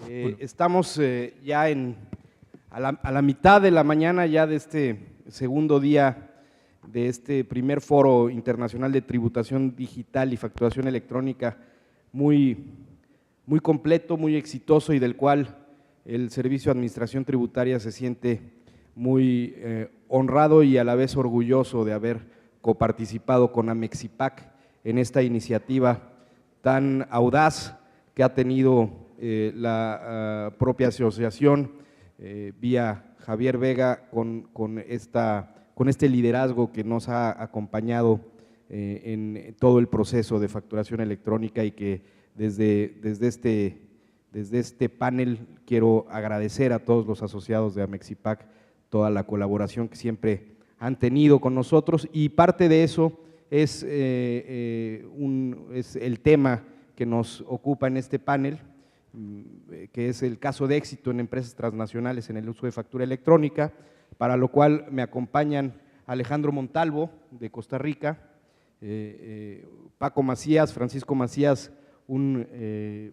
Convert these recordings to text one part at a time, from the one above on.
Estamos ya a la mitad de la mañana ya de este segundo día de este primer foro internacional de tributación digital y facturación electrónica muy completo, muy exitoso y del cual el Servicio de Administración Tributaria se siente muy honrado y a la vez orgulloso de haber coparticipado con Amexipac en esta iniciativa tan audaz que ha tenido la propia asociación vía Javier Vega con este liderazgo que nos ha acompañado en todo el proceso de facturación electrónica y que desde este panel quiero agradecer a todos los asociados de Amexipac toda la colaboración que siempre han tenido con nosotros, y parte de eso es el tema que nos ocupa en este panel, que es el caso de éxito en empresas transnacionales en el uso de factura electrónica, para lo cual me acompañan Alejandro Montalvo de Costa Rica, Paco Macías, Francisco Macías, un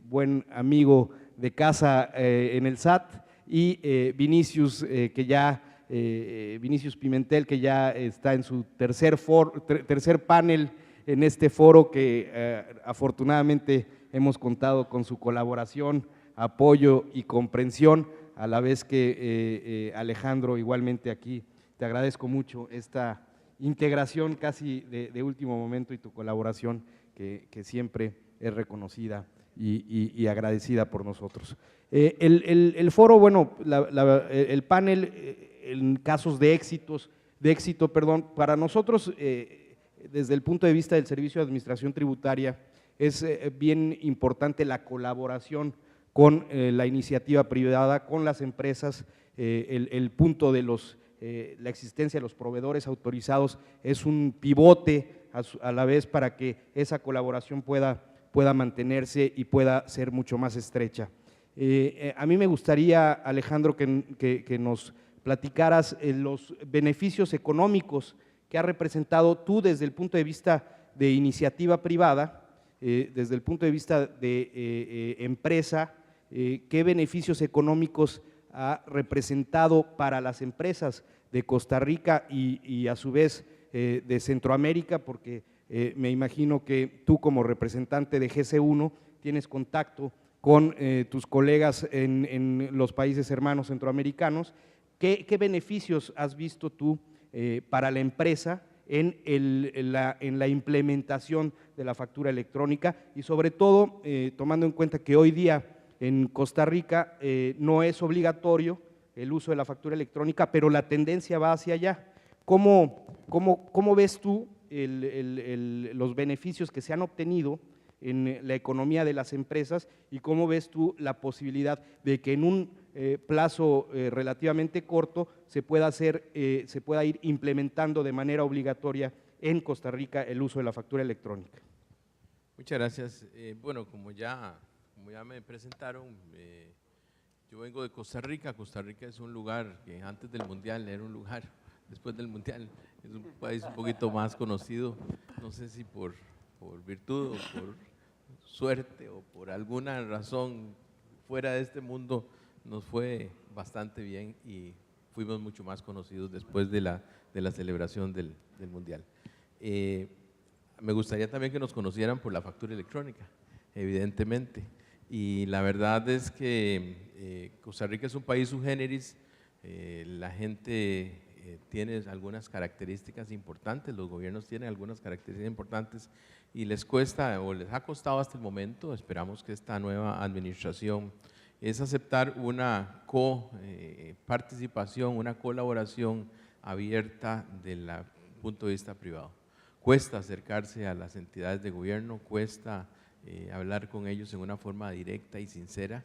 buen amigo de casa en el SAT, y Vinicius Pimentel, que ya está en su tercer panel en este foro, que afortunadamente hemos contado con su colaboración, apoyo y comprensión, a la vez que Alejandro, igualmente aquí, te agradezco mucho esta integración casi de último momento y tu colaboración que siempre es reconocida y agradecida por nosotros. El foro, bueno, el panel en casos de éxito, para nosotros, desde el punto de vista del Servicio de Administración Tributaria, es bien importante la colaboración con la iniciativa privada, con las empresas. El punto de la existencia de los proveedores autorizados es un pivote a la vez para que esa colaboración pueda mantenerse y pueda ser mucho más estrecha. A mí me gustaría, Alejandro, que nos platicaras los beneficios económicos que ha representado tú desde el punto de vista de iniciativa privada, desde el punto de vista de empresa, qué beneficios económicos ha representado para las empresas de Costa Rica y a su vez de Centroamérica, porque me imagino que tú, como representante de GC1, tienes contacto con tus colegas en los países hermanos centroamericanos. ¿Qué beneficios has visto tú para la empresa en la implementación de la factura electrónica? Y sobre todo, tomando en cuenta que hoy día en Costa Rica no es obligatorio el uso de la factura electrónica, pero la tendencia va hacia allá. ¿Cómo ves tú los beneficios que se han obtenido en la economía de las empresas, y cómo ves tú la posibilidad de que en un plazo relativamente corto se pueda ir implementando de manera obligatoria en Costa Rica el uso de la factura electrónica? Muchas gracias. Bueno, como ya me presentaron, yo vengo de Costa Rica. Costa Rica es un lugar que antes del Mundial era un lugar, después del Mundial es un país un poquito más conocido, no sé si por virtud o por suerte o por alguna razón fuera de este mundo, nos fue bastante bien y fuimos mucho más conocidos después de la celebración del Mundial. Me gustaría también que nos conocieran por la factura electrónica, evidentemente, y la verdad es que Costa Rica es un país sui generis. La gente tiene algunas características importantes, los gobiernos tienen algunas características importantes y les cuesta o les ha costado hasta el momento. Esperamos que esta nueva administración es aceptar una coparticipación, una colaboración abierta del punto de vista privado. Cuesta acercarse a las entidades de gobierno, cuesta hablar con ellos en una forma directa y sincera.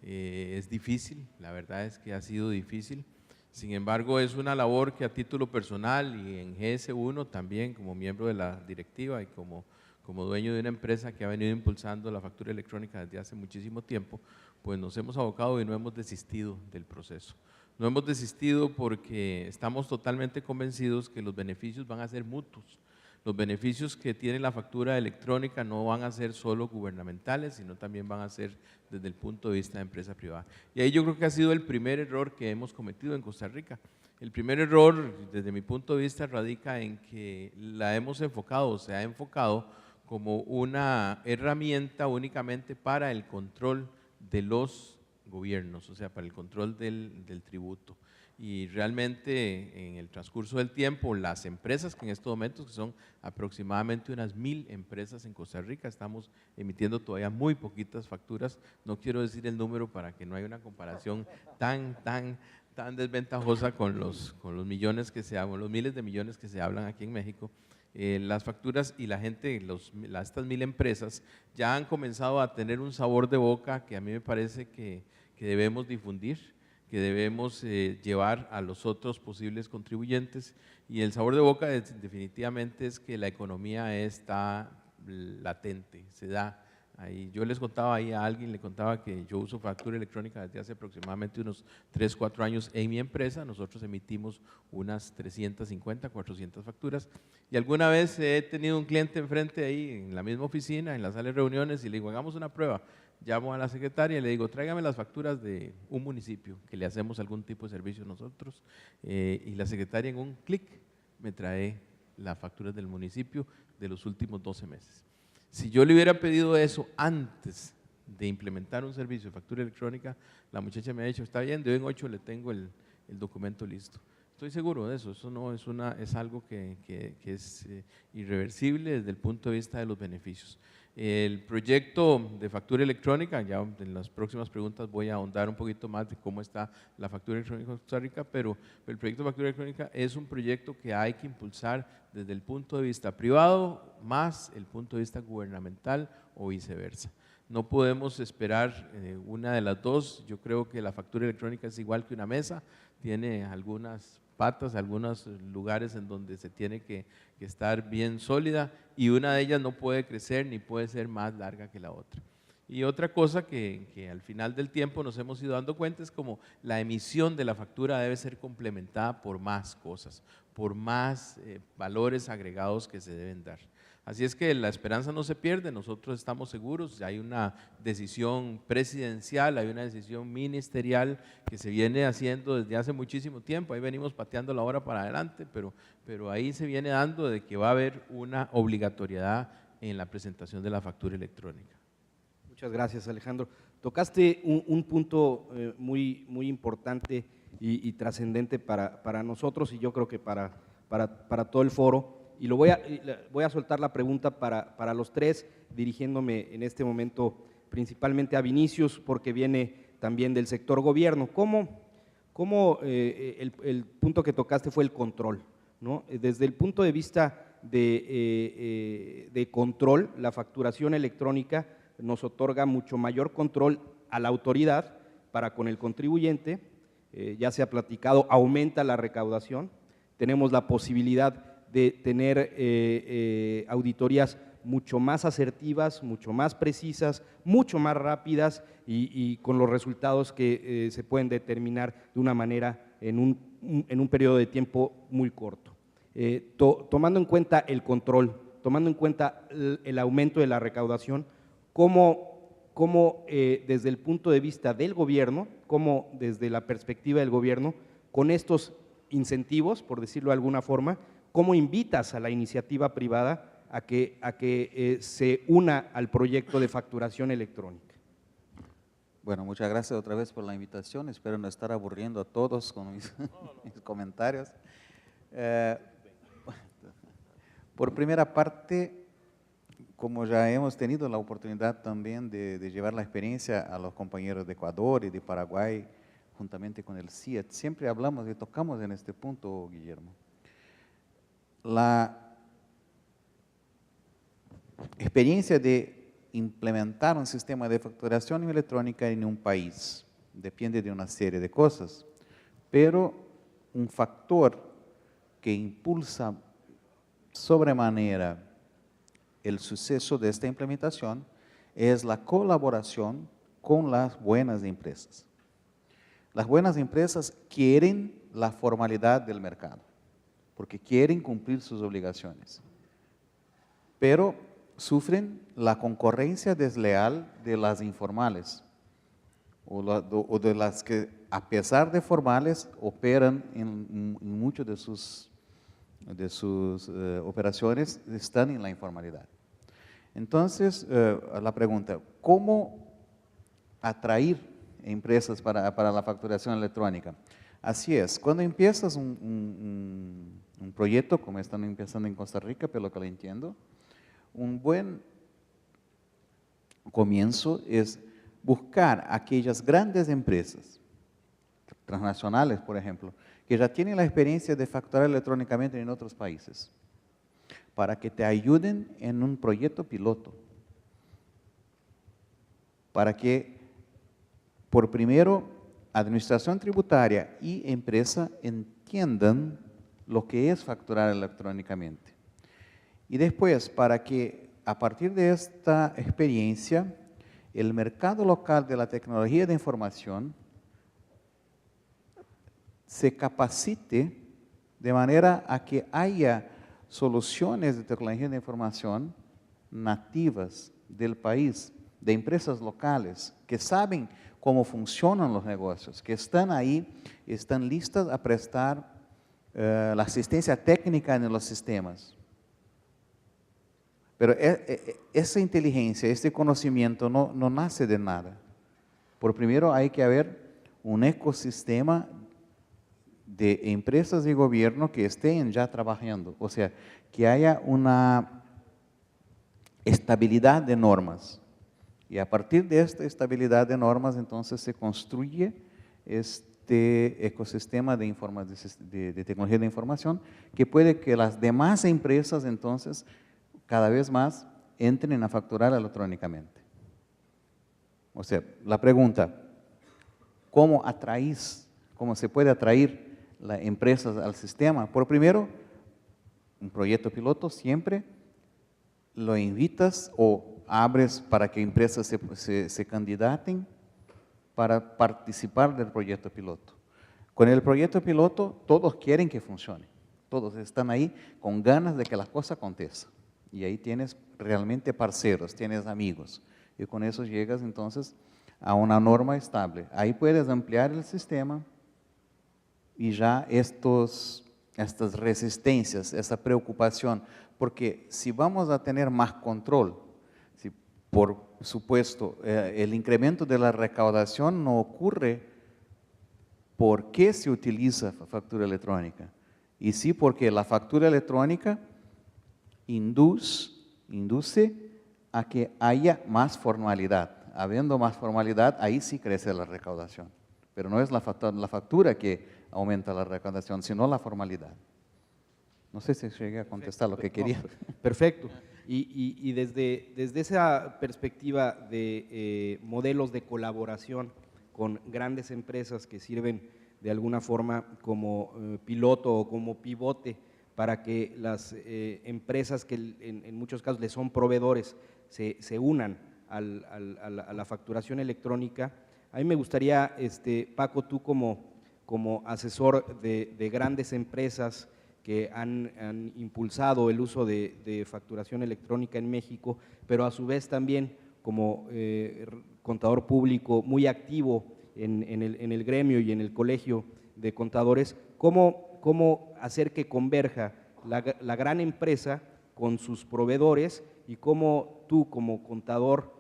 Es difícil, la verdad es que ha sido difícil. Sin embargo, es una labor que a título personal y en GS1 también, como miembro de la directiva y como dueño de una empresa que ha venido impulsando la factura electrónica desde hace muchísimo tiempo, pues nos hemos abocado y no hemos desistido del proceso. No hemos desistido porque estamos totalmente convencidos que los beneficios van a ser mutuos. Los beneficios que tiene la factura electrónica no van a ser solo gubernamentales, sino también van a ser desde el punto de vista de empresa privada. Y ahí yo creo que ha sido el primer error que hemos cometido en Costa Rica. El primer error, desde mi punto de vista, radica en que la hemos enfocado, o se ha enfocado como una herramienta únicamente para el control de los gobiernos, o sea, para el control del tributo. Y realmente en el transcurso del tiempo, las empresas que en estos momentos, que son aproximadamente unas 1000 empresas en Costa Rica, estamos emitiendo todavía muy poquitas facturas, no quiero decir el número para que no haya una comparación tan desventajosa con los millones que se hablan, los miles de millones que se hablan aquí en México. Las facturas y la gente, estas 1000 empresas ya han comenzado a tener un sabor de boca que a mí me parece que debemos difundir, que debemos llevar a los otros posibles contribuyentes, y el sabor de boca definitivamente es que la economía está latente, se da. Ahí, yo les contaba ahí a alguien, le contaba que yo uso factura electrónica desde hace aproximadamente unos 3, 4 años en mi empresa. Nosotros emitimos unas 350, 400 facturas, y alguna vez he tenido un cliente enfrente ahí en la misma oficina, en la sala de reuniones, y le digo, hagamos una prueba. Llamo a la secretaria y le digo, tráigame las facturas de un municipio que le hacemos algún tipo de servicio nosotros, y la secretaria en un clic me trae las facturas del municipio de los últimos 12 meses. Si yo le hubiera pedido eso antes de implementar un servicio de factura electrónica, la muchacha me ha dicho, está bien, de hoy en 8 le tengo el documento listo. Estoy seguro de eso, eso no es algo que es irreversible desde el punto de vista de los beneficios. El proyecto de factura electrónica, ya en las próximas preguntas voy a ahondar un poquito más de cómo está la factura electrónica en Costa Rica, pero el proyecto de factura electrónica es un proyecto que hay que impulsar desde el punto de vista privado más el punto de vista gubernamental o viceversa. No podemos esperar una de las dos. Yo creo que la factura electrónica es igual que una mesa, tiene algunas patas, algunos lugares en donde se tiene que estar bien sólida, y una de ellas no puede crecer ni puede ser más larga que la otra. Y otra cosa que al final del tiempo nos hemos ido dando cuenta es como la emisión de la factura debe ser complementada por más cosas, por más valores agregados que se deben dar. Así es que la esperanza no se pierde, nosotros estamos seguros, hay una decisión presidencial, hay una decisión ministerial que se viene haciendo desde hace muchísimo tiempo, ahí venimos pateando la hora para adelante, pero ahí se viene dando de que va a haber una obligatoriedad en la presentación de la factura electrónica. Muchas gracias, Alejandro. Tocaste un punto muy importante y trascendente para nosotros, y yo creo que para todo el foro. Y voy a soltar la pregunta para los tres, dirigiéndome en este momento principalmente a Vinicius, porque viene también del sector gobierno. El punto que tocaste fue el control, ¿no? Desde el punto de vista de control, la facturación electrónica nos otorga mucho mayor control a la autoridad para con el contribuyente. Ya se ha platicado, aumenta la recaudación, tenemos la posibilidad de tener auditorías mucho más asertivas, mucho más precisas, mucho más rápidas, y con los resultados que se pueden determinar de una manera en un periodo de tiempo muy corto. Tomando en cuenta el control, tomando en cuenta el aumento de la recaudación, ¿cómo desde el punto de vista del gobierno, cómo desde la perspectiva del gobierno, con estos incentivos, por decirlo de alguna forma, cómo invitas a la iniciativa privada a que se una al proyecto de facturación electrónica? Bueno, muchas gracias otra vez por la invitación. Espero no estar aburriendo a todos con mis comentarios. Por primera parte, como ya hemos tenido la oportunidad también de llevar la experiencia a los compañeros de Ecuador y de Paraguay, juntamente con el CIET, siempre hablamos y tocamos en este punto, Guillermo. La experiencia de implementar un sistema de facturación electrónica en un país depende de una serie de cosas, pero un factor que impulsa sobremanera el suceso de esta implementación es la colaboración con las buenas empresas. Las buenas empresas quieren la formalidad del mercado, porque quieren cumplir sus obligaciones. pero sufren la concurrencia desleal de las informales o de las que, a pesar de formales, operan en muchas de sus operaciones, están en la informalidad. Entonces, la pregunta, ¿cómo atraer empresas para la facturación electrónica? Así es, cuando empiezas un proyecto, como están empezando en Costa Rica, por lo que lo entiendo, un buen comienzo es buscar aquellas grandes empresas, transnacionales, por ejemplo, que ya tienen la experiencia de facturar electrónicamente en otros países, para que te ayuden en un proyecto piloto, para que, por primero, administración tributaria y empresa entiendan lo que es facturar electrónicamente. Y después, para que a partir de esta experiencia, el mercado local de la tecnología de información se capacite de manera a que haya soluciones de tecnología de información nativas del país, de empresas locales, que saben cómo funcionan los negocios, que están ahí, están listas a prestar la asistencia técnica en los sistemas. Pero esa inteligencia, este conocimiento no nace de nada. Por primero hay que haber un ecosistema de empresas y gobierno que estén ya trabajando, o sea, que haya una estabilidad de normas. Y a partir de esta estabilidad de normas, entonces se construye este ecosistema de tecnología de información que puede que las demás empresas entonces cada vez más entren a facturar electrónicamente. O sea, la pregunta, ¿cómo se puede atraer las empresas al sistema? Por primero, un proyecto piloto siempre lo invitas o abres para que empresas se candidaten para participar del proyecto piloto. Con el proyecto piloto, todos quieren que funcione. Todos están ahí con ganas de que la cosa aconteça. Y ahí tienes realmente parceros, tienes amigos. Y con eso llegas entonces a una norma estable. Ahí puedes ampliar el sistema y ya estas resistencias, esa preocupación, porque si vamos a tener más control, si por supuesto el incremento de la recaudación no ocurre porque se utiliza factura electrónica, y sí porque la factura electrónica induce a que haya más formalidad. Habiendo más formalidad, ahí sí crece la recaudación. Pero no es la factura que aumenta la recaudación, sino la formalidad. No sé si llegué a contestar lo que quería. No, perfecto. Y desde esa perspectiva de modelos de colaboración con grandes empresas que sirven de alguna forma como piloto o como pivote para que las empresas que en muchos casos les son proveedores se unan a la facturación electrónica, a mí me gustaría, Paco, tú como asesor de grandes empresas que han impulsado el uso de facturación electrónica en México, pero a su vez también como contador público muy activo en el gremio y en el colegio de contadores, ¿cómo hacer que converja la gran empresa con sus proveedores y cómo tú como contador,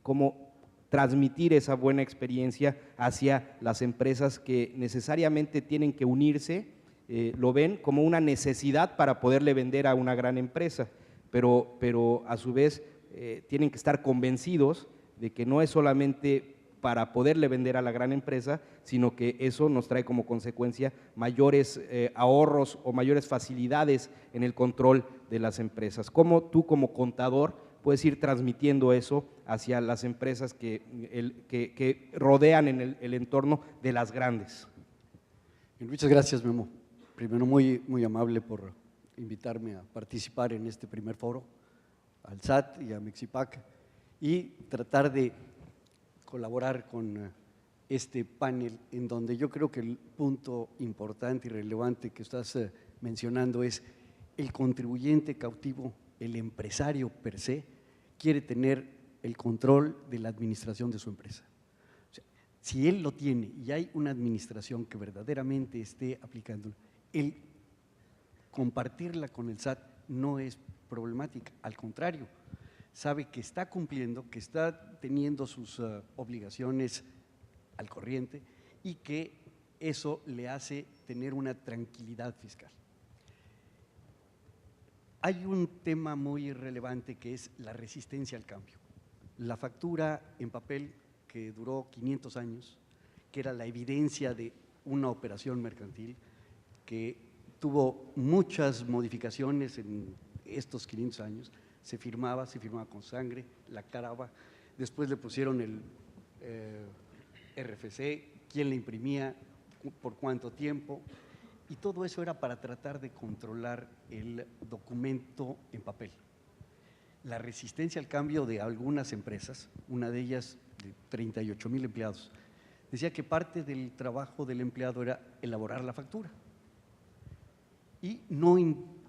cómo transmitir esa buena experiencia hacia las empresas que necesariamente tienen que unirse, lo ven como una necesidad para poderle vender a una gran empresa, pero a su vez tienen que estar convencidos de que no es solamente para poderle vender a la gran empresa, sino que eso nos trae como consecuencia mayores ahorros o mayores facilidades en el control de las empresas. ¿Cómo tú como contador puedes ir transmitiendo eso hacia las empresas que rodean en el entorno de las grandes? Muchas gracias, Memo. Primero, muy amable por invitarme a participar en este primer foro, al SAT y a Mexipac, y tratar de colaborar con este panel en donde yo creo que el punto importante y relevante que estás mencionando es el contribuyente cautivo, el empresario per se, quiere tener el control de la administración de su empresa. O sea, si él lo tiene y hay una administración que verdaderamente esté aplicándola, el compartirla con el SAT no es problemática, al contrario, sabe que está cumpliendo, que está teniendo sus obligaciones al corriente y que eso le hace tener una tranquilidad fiscal. Hay un tema muy relevante que es la resistencia al cambio. La factura en papel que duró 500 años, que era la evidencia de una operación mercantil que tuvo muchas modificaciones en estos 500 años, se firmaba con sangre, la caraba, después le pusieron el RFC, quién le imprimía, por cuánto tiempo, y todo eso era para tratar de controlar el documento en papel. La resistencia al cambio de algunas empresas, una de ellas de 38,000 empleados, decía que parte del trabajo del empleado era elaborar la factura y no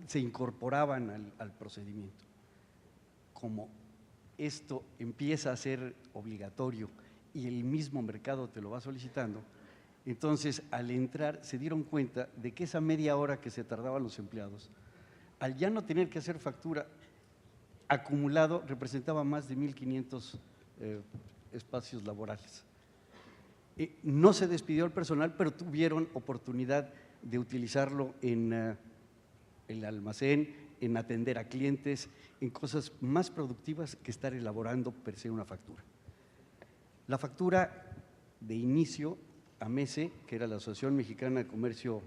se incorporaban al procedimiento. Como esto empieza a ser obligatorio y el mismo mercado te lo va solicitando, entonces al entrar se dieron cuenta de que esa media hora que se tardaban los empleados, al ya no tener que hacer factura, acumulado representaba más de 1,500 espacios laborales. No se despidió al personal, pero tuvieron oportunidad de utilizarlo en el almacén, en atender a clientes, en cosas más productivas que estar elaborando per se una factura. La factura de inicio, AMECE, que era la Asociación Mexicana de Comercio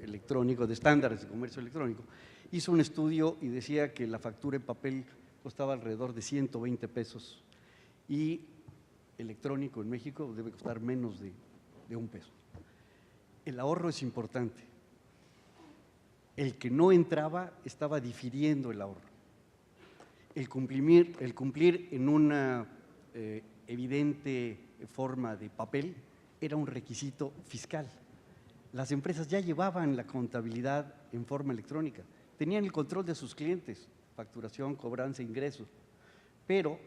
Electrónico, de estándares de comercio electrónico, hizo un estudio y decía que la factura en papel costaba alrededor de 120 pesos y electrónico en México debe costar menos de $1. El ahorro es importante. El que no entraba estaba difiriendo el ahorro. El cumplir en una evidente forma de papel era un requisito fiscal. Las empresas ya llevaban la contabilidad en forma electrónica, tenían el control de sus clientes, facturación, cobranza, ingresos, pero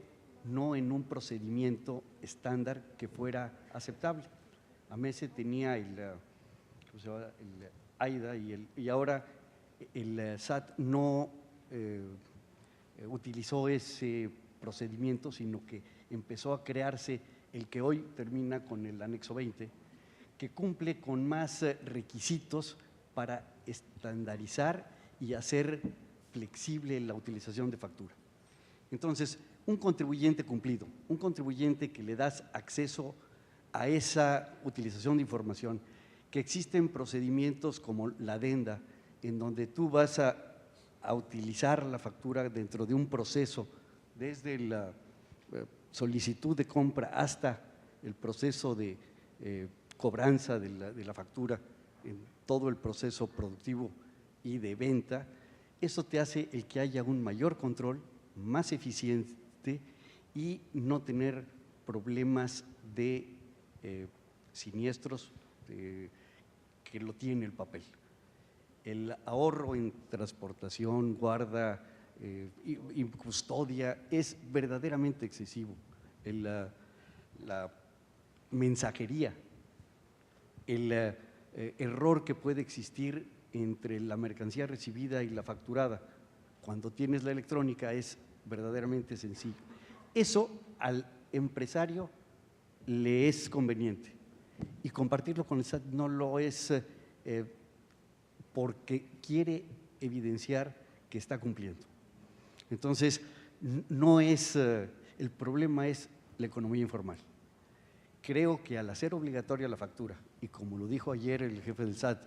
no en un procedimiento estándar que fuera aceptable. AMECE tenía el AIDA y ahora el SAT no utilizó ese procedimiento, sino que empezó a crearse el que hoy termina con el anexo 20, que cumple con más requisitos para estandarizar y hacer flexible la utilización de factura. Entonces, un contribuyente cumplido, un contribuyente que le das acceso a esa utilización de información, que existen procedimientos como la adenda, en donde tú vas a utilizar la factura dentro de un proceso, desde la solicitud de compra hasta el proceso de cobranza de la factura, en todo el proceso productivo y de venta. Eso te hace el que haya un mayor control, más eficiente y no tener problemas de siniestros que lo tiene el papel. El ahorro en transportación, guarda y custodia es verdaderamente excesivo. La mensajería, el error que puede existir entre la mercancía recibida y la facturada cuando tienes la electrónica es verdaderamente sencillo. Eso al empresario le es conveniente y compartirlo con el SAT no lo es porque quiere evidenciar que está cumpliendo. Entonces, no es, el problema es la economía informal. Creo que al hacer obligatoria la factura, y como lo dijo ayer el jefe del SAT,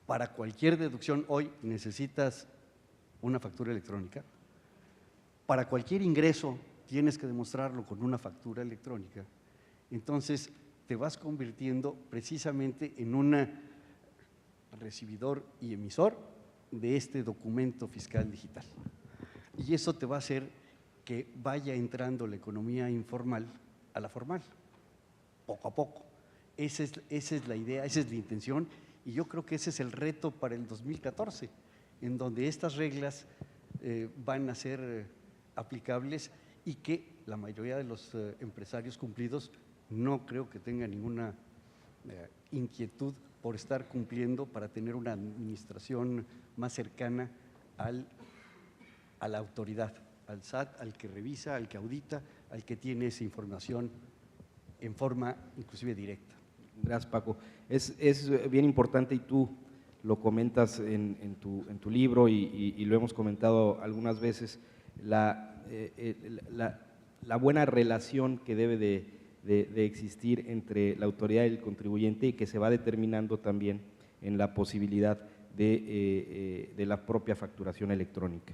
para cualquier deducción hoy necesitas una factura electrónica, para cualquier ingreso tienes que demostrarlo con una factura electrónica, entonces te vas convirtiendo precisamente en un recibidor y emisor de este documento fiscal digital. Y eso te va a hacer que vaya entrando la economía informal a la formal, poco a poco. Esa es la idea, esa es la intención, y yo creo que ese es el reto para el 2014, en donde estas reglas van a ser aplicables y que la mayoría de los empresarios cumplidos no creo que tengan ninguna inquietud por estar cumpliendo para tener una administración más cercana a la autoridad, al SAT, al que revisa, al que audita, al que tiene esa información en forma inclusive directa. Gracias, Paco. Es bien importante y tú lo comentas en tu libro y lo hemos comentado algunas veces, la buena relación que debe de existir entre la autoridad y el contribuyente y que se va determinando también en la posibilidad de la propia facturación electrónica.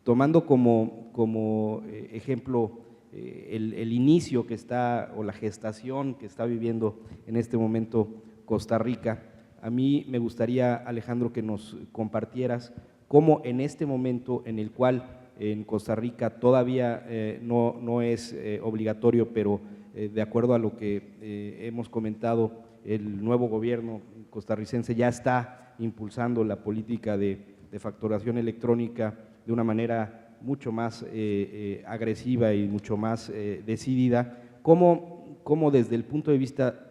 Tomando como ejemplo el inicio que está o la gestación que está viviendo en este momento Costa Rica, a mí me gustaría, Alejandro, que nos compartieras cómo en este momento en el cual en Costa Rica todavía no es obligatorio, pero de acuerdo a lo que hemos comentado, el nuevo gobierno costarricense ya está impulsando la política de facturación electrónica de una manera mucho más agresiva y mucho más decidida. ¿Cómo desde el punto de vista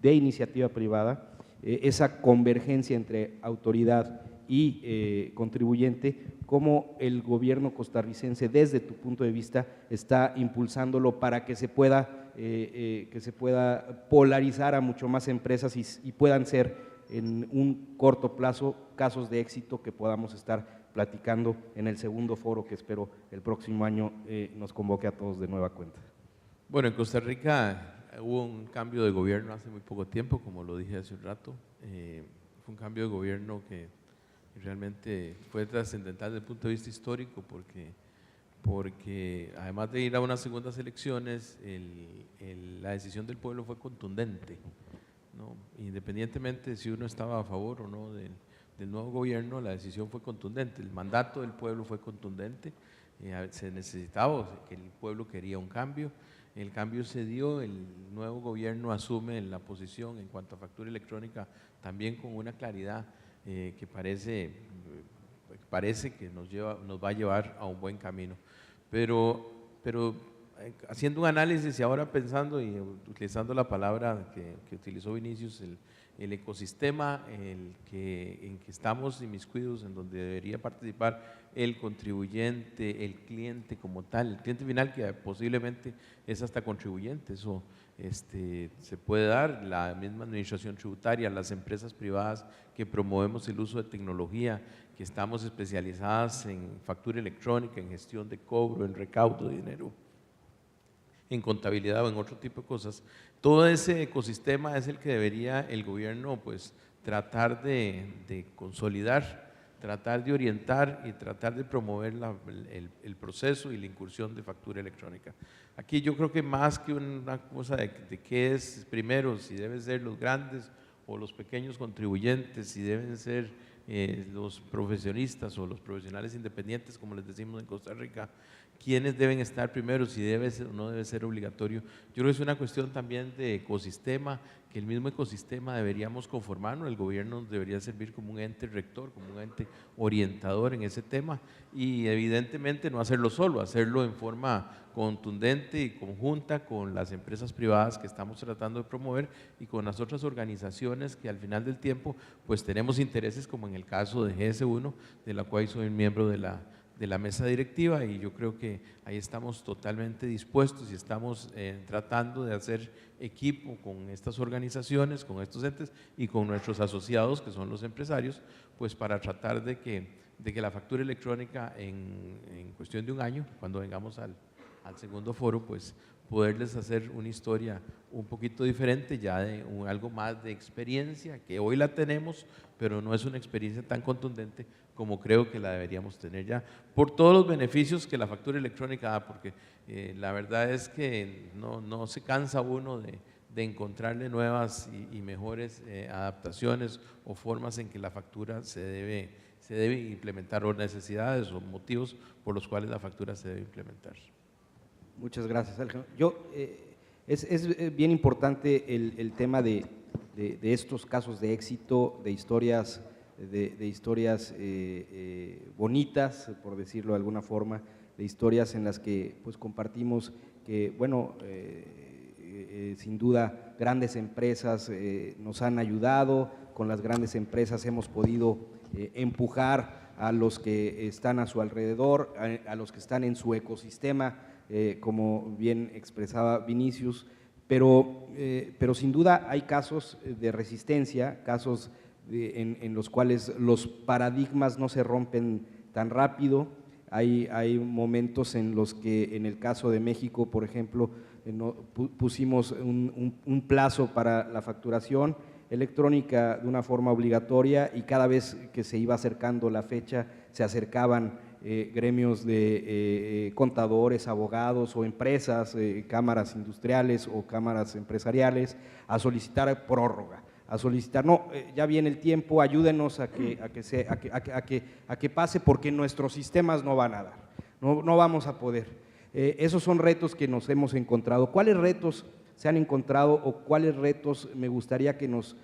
de iniciativa privada, esa convergencia entre autoridad y contribuyente, cómo el gobierno costarricense desde tu punto de vista está impulsándolo para que se pueda polarizar a mucho más empresas y puedan ser en un corto plazo casos de éxito que podamos estar platicando en el segundo foro que espero el próximo año nos convoque a todos de nueva cuenta? Bueno, en Costa Rica hubo un cambio de gobierno hace muy poco tiempo, como lo dije hace un rato. Fue un cambio de gobierno que realmente fue trascendental desde el punto de vista histórico porque además de ir a unas segundas elecciones, la decisión del pueblo fue contundente, ¿no? Independientemente de si uno estaba a favor o no del nuevo gobierno, la decisión fue contundente, el mandato del pueblo fue contundente, se necesitaba, que el pueblo quería un cambio, el cambio se dio, el nuevo gobierno asume la posición en cuanto a factura electrónica también con una claridad que parece que nos va a llevar a un buen camino. Pero haciendo un análisis y ahora pensando y utilizando la palabra que utilizó Vinicius, el ecosistema en que estamos inmiscuidos, en donde debería participar el contribuyente, el cliente como tal, el cliente final que posiblemente es hasta contribuyente, eso se puede dar, la misma administración tributaria, las empresas privadas que promovemos el uso de tecnología, que estamos especializadas en factura electrónica, en gestión de cobro, en recaudo de dinero, en contabilidad o en otro tipo de cosas. Todo ese ecosistema es el que debería el gobierno pues tratar de consolidar, tratar de orientar y tratar de promover el proceso y la incursión de factura electrónica. Aquí yo creo que más que una cosa de qué es primero, si deben ser los grandes o los pequeños contribuyentes, si deben ser los profesionistas o los profesionales independientes, como les decimos en Costa Rica, quiénes deben estar primero, si debe ser o no debe ser obligatorio. Yo creo que es una cuestión también de ecosistema, que el mismo ecosistema deberíamos conformarnos, el gobierno debería servir como un ente rector, como un ente orientador en ese tema y evidentemente no hacerlo solo, hacerlo en forma contundente y conjunta con las empresas privadas que estamos tratando de promover y con las otras organizaciones que al final del tiempo pues tenemos intereses, como en el caso de GS1, de la cual soy miembro de la mesa directiva, y yo creo que ahí estamos totalmente dispuestos y estamos tratando de hacer equipo con estas organizaciones, con estos entes y con nuestros asociados que son los empresarios, pues para tratar de que la factura electrónica en cuestión de un año, cuando vengamos al segundo foro, pues poderles hacer una historia un poquito diferente, ya de algo más de experiencia, que hoy la tenemos, pero no es una experiencia tan contundente como creo que la deberíamos tener ya, por todos los beneficios que la factura electrónica da, porque la verdad es que no se cansa uno de encontrarle nuevas y mejores adaptaciones o formas en que la factura se debe implementar, o necesidades o motivos por los cuales la factura se debe implementar. Muchas gracias, Alejandro. Es bien importante el tema de estos casos de éxito, de historias de historias bonitas, por decirlo de alguna forma, de historias en las que pues compartimos que, bueno, sin duda grandes empresas nos han ayudado, con las grandes empresas hemos podido empujar a los que están a su alrededor, a los que están en su ecosistema, como bien expresaba Vinicius, pero sin duda hay casos de resistencia, casos en los cuales los paradigmas no se rompen tan rápido. Hay momentos en los que, en el caso de México, por ejemplo, pusimos un plazo para la facturación electrónica de una forma obligatoria, y cada vez que se iba acercando la fecha se acercaban gremios de contadores, abogados o empresas, cámaras industriales o cámaras empresariales a solicitar prórroga, a solicitar, no, ya viene el tiempo, ayúdenos a que pase, porque nuestros sistemas no van a dar, no vamos a poder. Esos son retos que nos hemos encontrado. ¿Cuáles retos se han encontrado o cuáles retos me gustaría que nos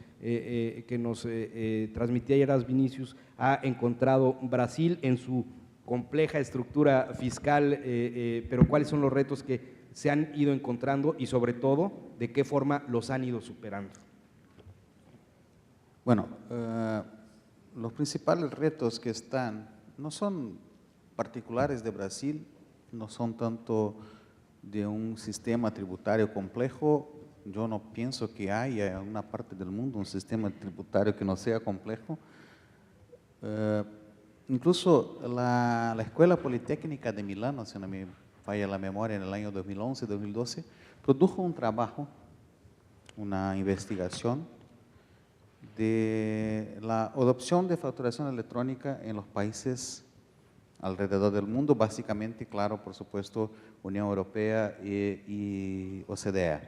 transmitieras, Vinicius, ha encontrado Brasil en su compleja estructura fiscal, pero cuáles son los retos que se han ido encontrando y, sobre todo, de qué forma los han ido superando? Bueno, los principales retos que están no son particulares de Brasil, no son tanto de un sistema tributario complejo. Yo no pienso que haya en una parte del mundo un sistema tributario que no sea complejo. Incluso la Escuela Politécnica de Milano, si no me falla la memoria, en el año 2011-2012, produjo un trabajo, una investigación de la adopción de facturación electrónica en los países alrededor del mundo, básicamente, claro, por supuesto, Unión Europea y OCDE.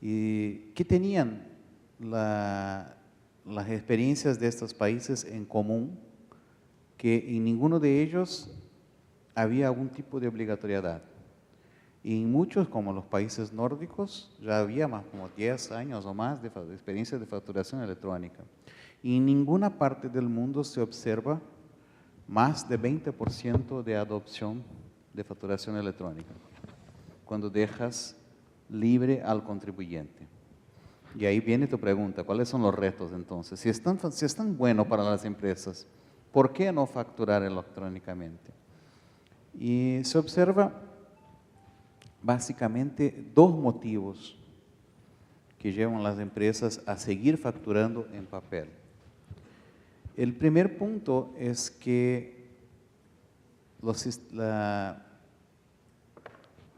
¿Y qué tenían las experiencias de estos países en común? Que en ninguno de ellos había algún tipo de obligatoriedad. Y en muchos, como los países nórdicos, ya había más como 10 años o más de experiencia de facturación electrónica. Y en ninguna parte del mundo se observa más de 20% de adopción de facturación electrónica, cuando dejas libre al contribuyente. Y ahí viene tu pregunta, ¿cuáles son los retos entonces? Si es tan bueno para las empresas, ¿por qué no facturar electrónicamente? Y se observa básicamente dos motivos que llevan a las empresas a seguir facturando en papel. El primer punto es que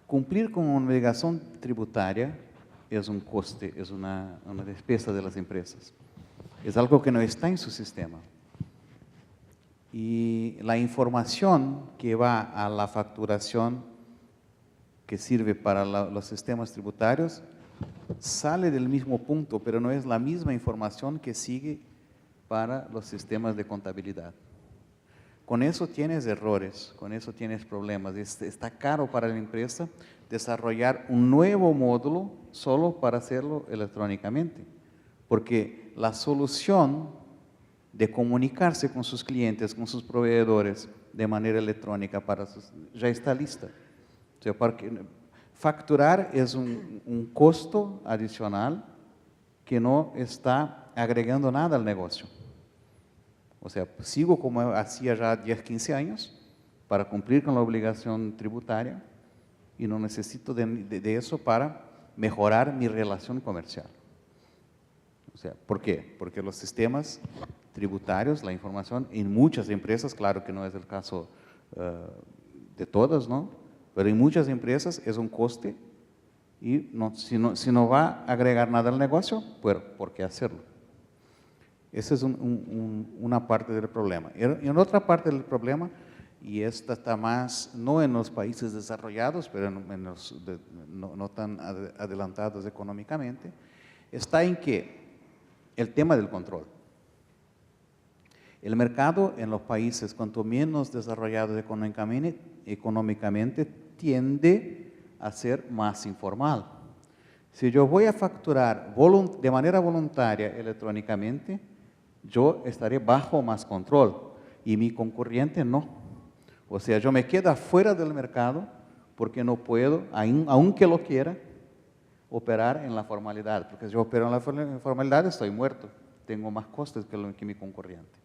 cumplir con una obligación tributaria es un coste, es una despesa de las empresas. Es algo que no está en su sistema. Y la información que va a la facturación que sirve para los sistemas tributarios sale del mismo punto, pero no es la misma información que sigue para los sistemas de contabilidad. Con eso tienes errores, con eso tienes problemas. Está caro para la empresa desarrollar un nuevo módulo solo para hacerlo electrónicamente, porque la solución de comunicarse con sus clientes, con sus proveedores de manera electrónica ya está lista. O sea, porque facturar es un costo adicional que no está agregando nada al negocio. O sea, sigo como hacía ya 10, 15 años para cumplir con la obligación tributaria y no necesito de eso para mejorar mi relación comercial. O sea, ¿por qué? Porque los sistemas tributarios, la información en muchas empresas, claro que no es el caso de todas, ¿no? Pero en muchas empresas es un coste y si no va a agregar nada al negocio, pues, ¿por qué hacerlo? Esa es una parte del problema. Y en otra parte del problema, y esta está más, no en los países desarrollados, pero en los no tan adelantados económicamente, está en que el tema del control. El mercado en los países cuanto menos desarrollados económicamente tiende a ser más informal. Si yo voy a facturar de manera voluntaria electrónicamente, yo estaré bajo más control y mi concurrente no. O sea, yo me quedo fuera del mercado porque no puedo, aunque lo quiera, operar en la formalidad, porque si yo opero en la formalidad estoy muerto, tengo más costes que mi concurrente.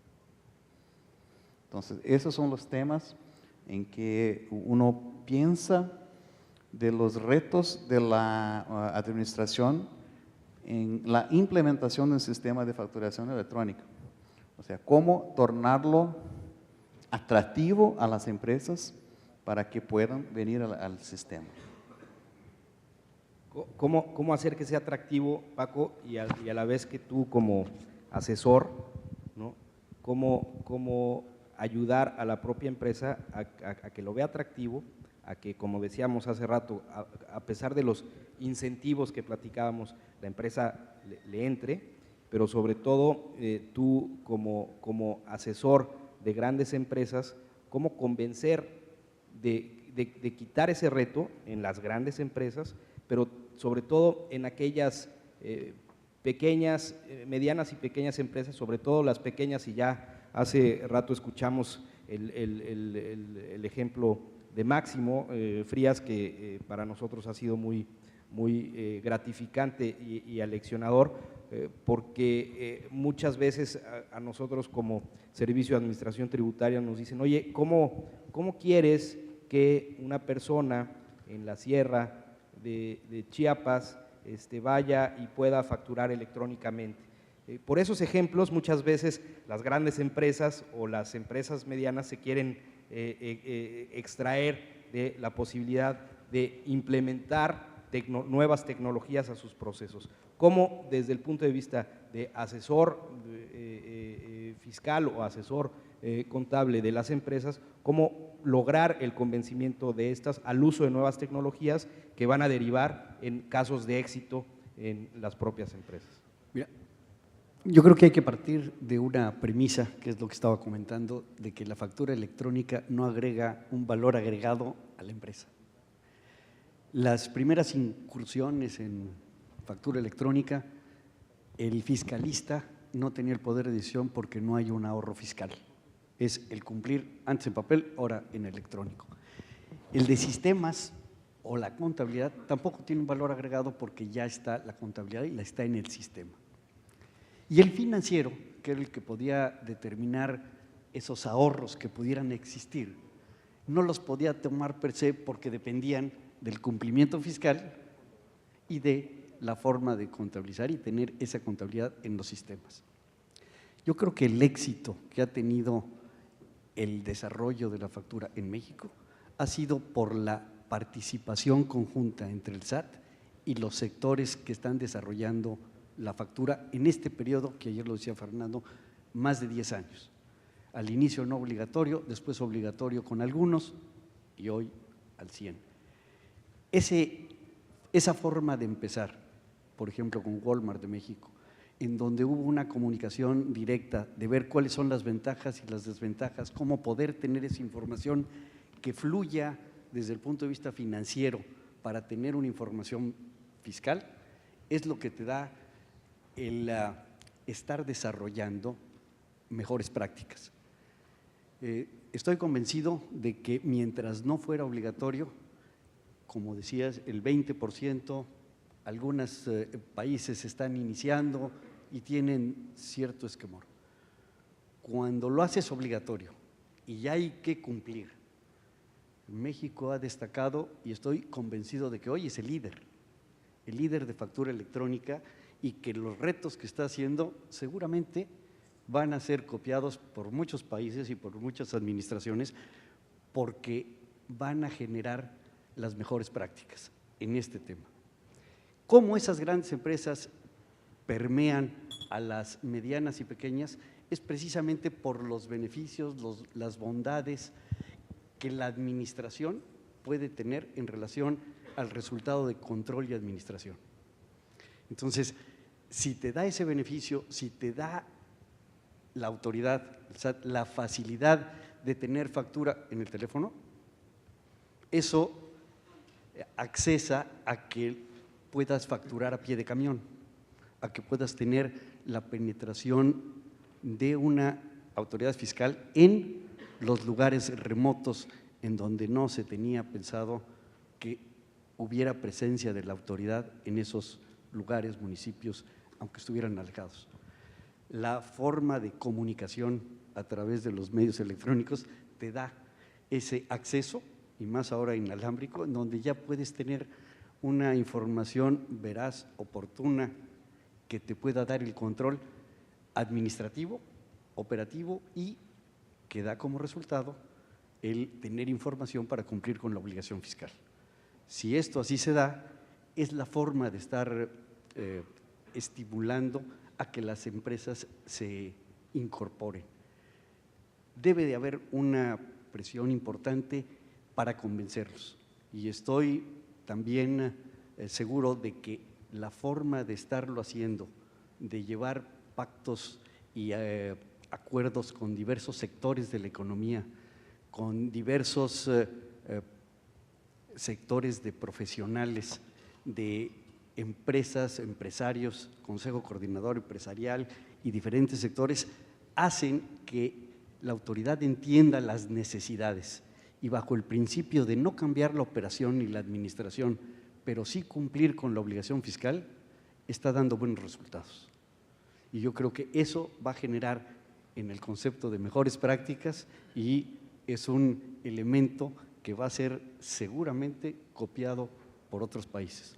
Entonces, esos son los temas en que uno piensa de los retos de la administración en la implementación de un sistema de facturación electrónica. O sea, cómo tornarlo atractivo a las empresas para que puedan venir al sistema. ¿Cómo hacer que sea atractivo, Paco, y a la vez que tú como asesor, ¿no? ¿Cómo ayudar a la propia empresa a que lo vea atractivo, a que, como decíamos hace rato, a pesar de los incentivos que platicábamos, la empresa le entre, pero sobre todo tú como asesor de grandes empresas, cómo convencer de quitar ese reto en las grandes empresas, pero sobre todo en aquellas pequeñas, medianas y pequeñas empresas, sobre todo las pequeñas, y ya hace rato escuchamos el ejemplo de Máximo Frías, que para nosotros ha sido muy gratificante y aleccionador, porque muchas veces a nosotros como Servicio de Administración Tributaria nos dicen, oye, ¿cómo quieres que una persona en la sierra de Chiapas vaya y pueda facturar electrónicamente? Por esos ejemplos, muchas veces las grandes empresas o las empresas medianas se quieren extraer de la posibilidad de implementar nuevas tecnologías a sus procesos. ¿Cómo desde el punto de vista de asesor fiscal o asesor contable de las empresas, cómo lograr el convencimiento de estas al uso de nuevas tecnologías que van a derivar en casos de éxito en las propias empresas? Mira, yo creo que hay que partir de una premisa, que es lo que estaba comentando, de que la factura electrónica no agrega un valor agregado a la empresa. Las primeras incursiones en factura electrónica, el fiscalista no tenía el poder de decisión porque no hay un ahorro fiscal. Es el cumplir antes en papel, ahora en electrónico. El de sistemas o la contabilidad tampoco tiene un valor agregado porque ya está la contabilidad y la está en el sistema. Y el financiero, que era el que podía determinar esos ahorros que pudieran existir, no los podía tomar per se porque dependían del cumplimiento fiscal y de la forma de contabilizar y tener esa contabilidad en los sistemas. Yo creo que el éxito que ha tenido el desarrollo de la factura en México ha sido por la participación conjunta entre el SAT y los sectores que están desarrollando la factura en este periodo, que ayer lo decía Fernando, más de 10 años. Al inicio no obligatorio, después obligatorio con algunos y hoy al 100%. Esa forma de empezar, por ejemplo con Walmart de México, en donde hubo una comunicación directa de ver cuáles son las ventajas y las desventajas, cómo poder tener esa información que fluya desde el punto de vista financiero para tener una información fiscal, es lo que te da el estar desarrollando mejores prácticas. Estoy convencido de que mientras no fuera obligatorio, como decías, el 20%, algunos países están iniciando y tienen cierto esquemor. Cuando lo haces obligatorio y ya hay que cumplir, México ha destacado y estoy convencido de que hoy es el líder de factura electrónica, y que los retos que está haciendo seguramente van a ser copiados por muchos países y por muchas administraciones porque van a generar las mejores prácticas en este tema. Cómo esas grandes empresas permean a las medianas y pequeñas es precisamente por los beneficios, las bondades que la administración puede tener en relación al resultado de control y administración. Entonces, si te da ese beneficio, si te da la autoridad, la facilidad de tener factura en el teléfono, eso accesa a que puedas facturar a pie de camión, a que puedas tener la penetración de una autoridad fiscal en los lugares remotos en donde no se tenía pensado que hubiera presencia de la autoridad en esos lugares, municipios, aunque estuvieran alejados. La forma de comunicación a través de los medios electrónicos te da ese acceso, y más ahora inalámbrico, en donde ya puedes tener una información veraz, oportuna, que te pueda dar el control administrativo, operativo y que da como resultado el tener información para cumplir con la obligación fiscal. Si esto así se da, es la forma de estar estimulando a que las empresas se incorporen. Debe de haber una presión importante para convencerlos, y estoy también seguro de que la forma de estarlo haciendo, de llevar pactos y acuerdos con diversos sectores de la economía, con diversos sectores de profesionales, de empresas, empresarios, Consejo Coordinador Empresarial y diferentes sectores, hacen que la autoridad entienda las necesidades y bajo el principio de no cambiar la operación ni la administración, pero sí cumplir con la obligación fiscal, está dando buenos resultados. Y yo creo que eso va a generar en el concepto de mejores prácticas y es un elemento que va a ser seguramente copiado por otros países.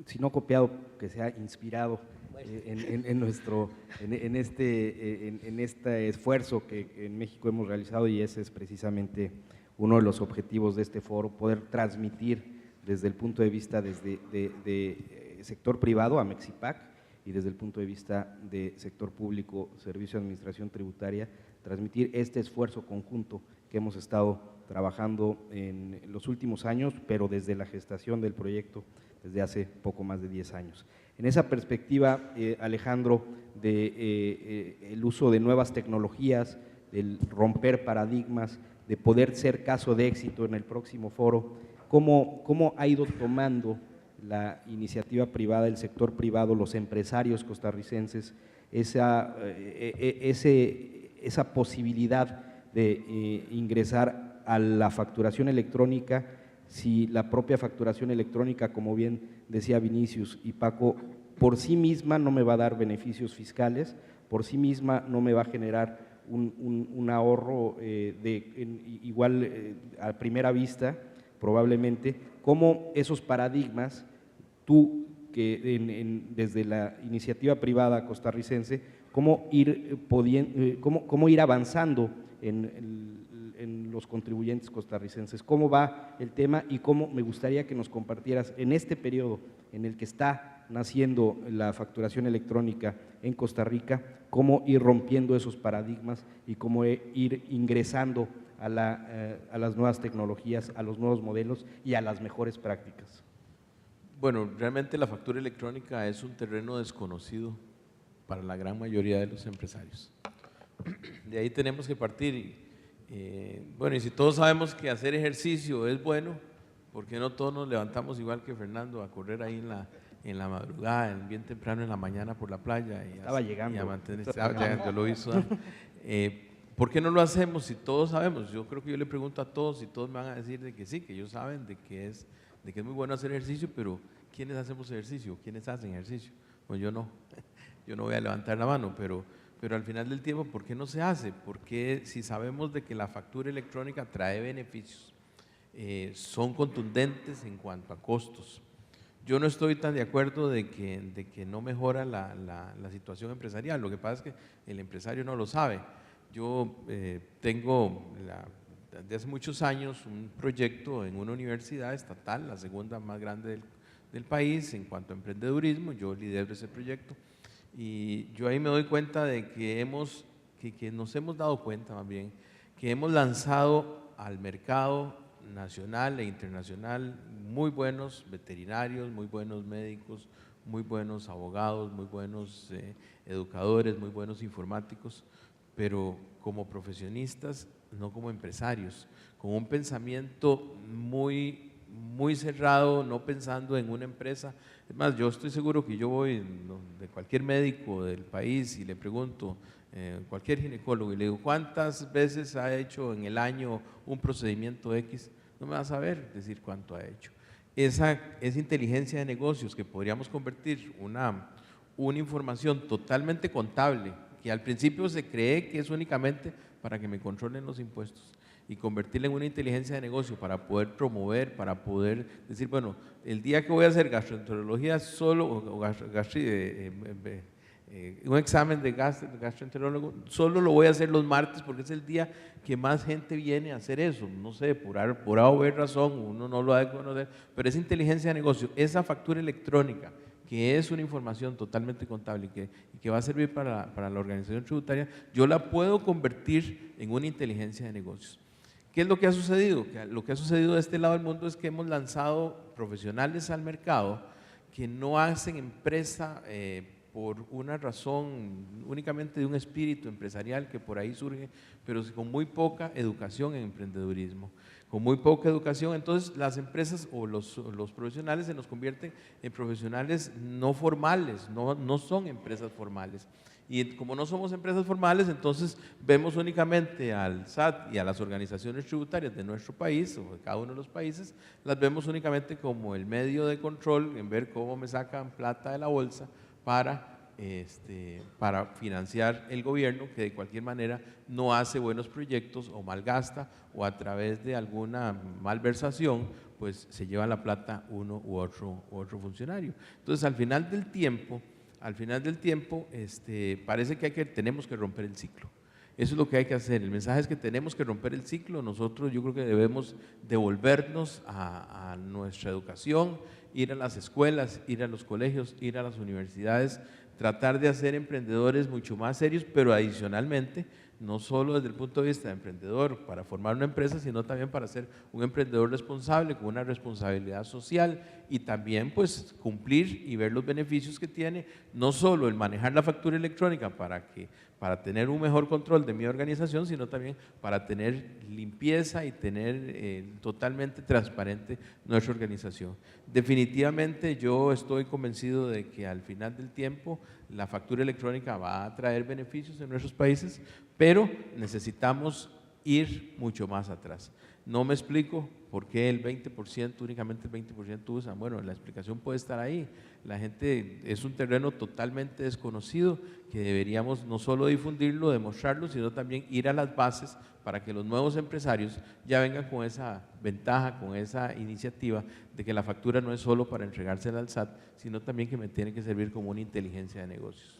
Si no copiado, que sea inspirado en este esfuerzo que en México hemos realizado, y ese es precisamente uno de los objetivos de este foro, poder transmitir desde el punto de vista de sector privado a Mexipac y desde el punto de vista de sector público, Servicio de Administración Tributaria, transmitir este esfuerzo conjunto que hemos estado trabajando en los últimos años, pero desde la gestación del proyecto desde hace poco más de 10 años. En esa perspectiva, Alejandro, el uso de nuevas tecnologías, del romper paradigmas, de poder ser caso de éxito en el próximo foro, ¿cómo ha ido tomando la iniciativa privada, el sector privado, los empresarios costarricenses, esa posibilidad de ingresar a la facturación electrónica, si la propia facturación electrónica, como bien decía Vinicius y Paco, por sí misma no me va a dar beneficios fiscales, por sí misma no me va a generar un ahorro igual a primera vista, probablemente, cómo esos paradigmas, tú que desde la iniciativa privada costarricense, cómo ir avanzando en los contribuyentes costarricenses, cómo va el tema y cómo me gustaría que nos compartieras en este periodo en el que está naciendo la facturación electrónica en Costa Rica, cómo ir rompiendo esos paradigmas y cómo ir ingresando a las nuevas tecnologías, a los nuevos modelos y a las mejores prácticas. Bueno, realmente la factura electrónica es un terreno desconocido para la gran mayoría de los empresarios. De ahí tenemos que partir. Bueno, y si todos sabemos que hacer ejercicio es bueno, ¿por qué no todos nos levantamos igual que Fernando a correr ahí en la madrugada, bien temprano en la mañana por la playa? Estaba llegando. Estaba llegando, yo lo hizo. ¿Por qué no lo hacemos si todos sabemos? Yo creo que yo le pregunto a todos y todos me van a decir de que sí, que ellos saben de que es muy bueno hacer ejercicio, pero ¿quiénes hacemos ejercicio? ¿Quiénes hacen ejercicio? Pues yo no, yo no voy a levantar la mano, pero al final del tiempo, ¿por qué no se hace? Porque si sabemos de que la factura electrónica trae beneficios, son contundentes en cuanto a costos. Yo no estoy tan de acuerdo de que no mejora la situación empresarial. Lo que pasa es que el empresario no lo sabe. Yo tengo desde hace muchos años un proyecto en una universidad estatal, la segunda más grande del país en cuanto a emprendedurismo. Yo lidero ese proyecto y yo ahí me doy cuenta de que nos hemos dado cuenta más bien que hemos lanzado al mercado nacional e internacional muy buenos veterinarios, muy buenos médicos, muy buenos abogados, muy buenos educadores, muy buenos informáticos, pero como profesionistas, no como empresarios, con un pensamiento muy muy cerrado, no pensando en una empresa. Es más, yo estoy seguro que yo voy de cualquier médico del país y le pregunto, cualquier ginecólogo, y le digo, ¿cuántas veces ha hecho en el año un procedimiento X? No me va a saber decir cuánto ha hecho. Esa inteligencia de negocios que podríamos convertir una información totalmente contable, que al principio se cree que es únicamente para que me controlen los impuestos, y convertirla en una inteligencia de negocio para poder promover, para poder decir, bueno, el día que voy a hacer gastroenterología solo, un examen de gastroenterólogo, solo lo voy a hacer los martes porque es el día que más gente viene a hacer eso. No sé, por A o B razón, uno no lo ha de conocer, pero esa inteligencia de negocio, esa factura electrónica, que es una información totalmente contable y que va a servir para la organización tributaria, yo la puedo convertir en una inteligencia de negocios. ¿Qué es lo que ha sucedido? Lo que ha sucedido de este lado del mundo es que hemos lanzado profesionales al mercado que no hacen empresa por una razón únicamente de un espíritu empresarial que por ahí surge, pero con muy poca educación en emprendedurismo. Con muy poca educación, entonces las empresas o los profesionales se nos convierten en profesionales no formales, no son empresas formales. Y como no somos empresas formales, entonces vemos únicamente al SAT y a las organizaciones tributarias de nuestro país o de cada uno de los países, las vemos únicamente como el medio de control en ver cómo me sacan plata de la bolsa para financiar el gobierno, que de cualquier manera no hace buenos proyectos o malgasta, o a través de alguna malversación, pues se lleva la plata uno u otro funcionario. Entonces, al final del tiempo, parece que tenemos que romper el ciclo. Eso es lo que hay que hacer. El mensaje es que tenemos que romper el ciclo. Nosotros, yo creo que debemos devolvernos a nuestra educación, ir a las escuelas, ir a los colegios, ir a las universidades, tratar de hacer emprendedores mucho más serios, pero adicionalmente, no solo desde el punto de vista de emprendedor para formar una empresa, sino también para ser un emprendedor responsable, con una responsabilidad social, y también pues cumplir y ver los beneficios que tiene, no solo el manejar la factura electrónica para tener un mejor control de mi organización, sino también para tener limpieza y tener totalmente transparente nuestra organización. Definitivamente yo estoy convencido de que al final del tiempo la factura electrónica va a traer beneficios en nuestros países, pero necesitamos ir mucho más atrás. No me explico por qué el 20%, únicamente el 20% usan. Bueno, la explicación puede estar ahí. La gente es un terreno totalmente desconocido que deberíamos no solo difundirlo, demostrarlo, sino también ir a las bases para que los nuevos empresarios ya vengan con esa ventaja, con esa iniciativa de que la factura no es solo para entregársela al SAT, sino también que me tiene que servir como una inteligencia de negocios.